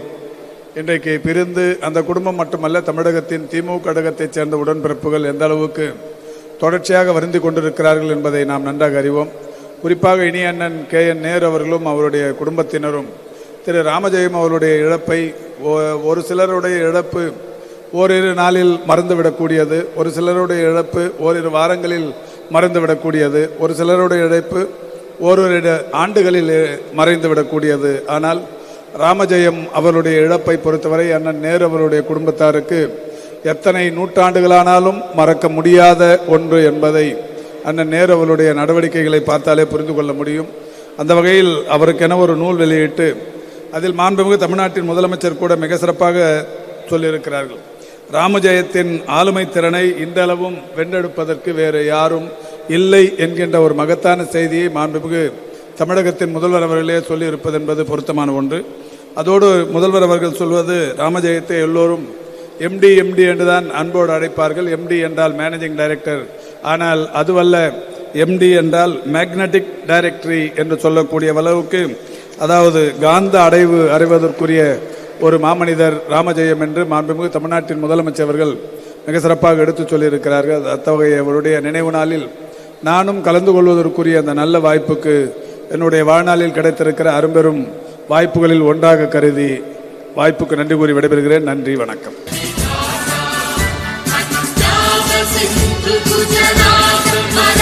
இன்றைக்கு பிரிந்து அந்த குடும்பம் மட்டுமல்ல, தமிழகத்தின் திமுக கழகத்தைச் சேர்ந்த உடன்பிறப்புகள் எந்த அளவுக்கு தொடர்ச்சியாக வருந்தி கொண்டிருக்கிறார்கள் என்பதை நாம் நன்றாக அறிவோம். குறிப்பாக இனிய அண்ணன் KN நேரு அவர்களும் அவருடைய குடும்பத்தினரும் திரு ராமஜெயம் அவருடைய இழப்பை, ஒரு சிலருடைய இழப்பு ஓரிரு நாளில் மறந்துவிடக்கூடியது, ஒரு சிலருடைய இழப்பு ஓரிரு வாரங்களில் மறந்துவிடக்கூடியது, ஒரு சிலருடைய இழப்பு ஓரிரு ஆண்டுகளில் மறைந்துவிடக்கூடியது. ஆனால் ராமஜெயம் அவருடைய இழப்பை பொறுத்தவரை அண்ணன் நேரு அவருடைய குடும்பத்தாருக்கு எத்தனை நூற்றாண்டுகளானாலும் மறக்க முடியாத ஒன்று என்பதை அண்ணன் நேரு அவருடைய நடவடிக்கைகளை பார்த்தாலே புரிந்து கொள்ள முடியும். அந்த வகையில் அவருக்கென ஒரு நூல் வெளியிட்டு அதில் மாண்புமிகு தமிழ்நாட்டின் முதலமைச்சர் கூட மிக சிறப்பாக சொல்லியிருக்கிறார்கள். ராமஜெயத்தின் ஆளுமை திறனை இன்றளவும் வென்றெடுப்பதற்கு வேறு யாரும் இல்லை என்கின்ற ஒரு மகத்தான செய்தியை மாண்புமிகு தமிழகத்தின் முதல்வர் அவர்களே சொல்லியிருப்பது என்பது பொருத்தமான ஒன்று. அதோடு முதல்வர் அவர்கள் சொல்வது ராமஜெயத்தை எல்லோரும் எம்டி என்றுதான் அன்போடு அழைப்பார்கள். எம்டி என்றால் மேனேஜிங் டைரக்டர், ஆனால் அதுவல்ல, எம்டி என்றால் மேக்னட்டிக் டைரக்டரி என்று சொல்லக்கூடிய அளவுக்கு, அதாவது காந்த அடைவதற்குரிய ஒரு மாமனிதர் ராமஜெயம் என்று மாண்புமிகு தமிழ்நாட்டின் முதலமைச்சர் அவர்கள் மிக சிறப்பாக எடுத்துச் சொல்லியிருக்கிறார்கள். அத்தகைய அவருடைய நினைவு நாளில் நானும் கலந்து கொள்வதற்குரிய அந்த நல்ல வாய்ப்புக்கு என்னுடைய வாழ்நாளில் கிடைத்திருக்கிற அரும்பெரும் வாய்ப்புகளில் ஒன்றாக கருதி வாய்ப்புக்கு நன்றி கூறி விடைபெறுகிறேன். நன்றி, வணக்கம். गुजरात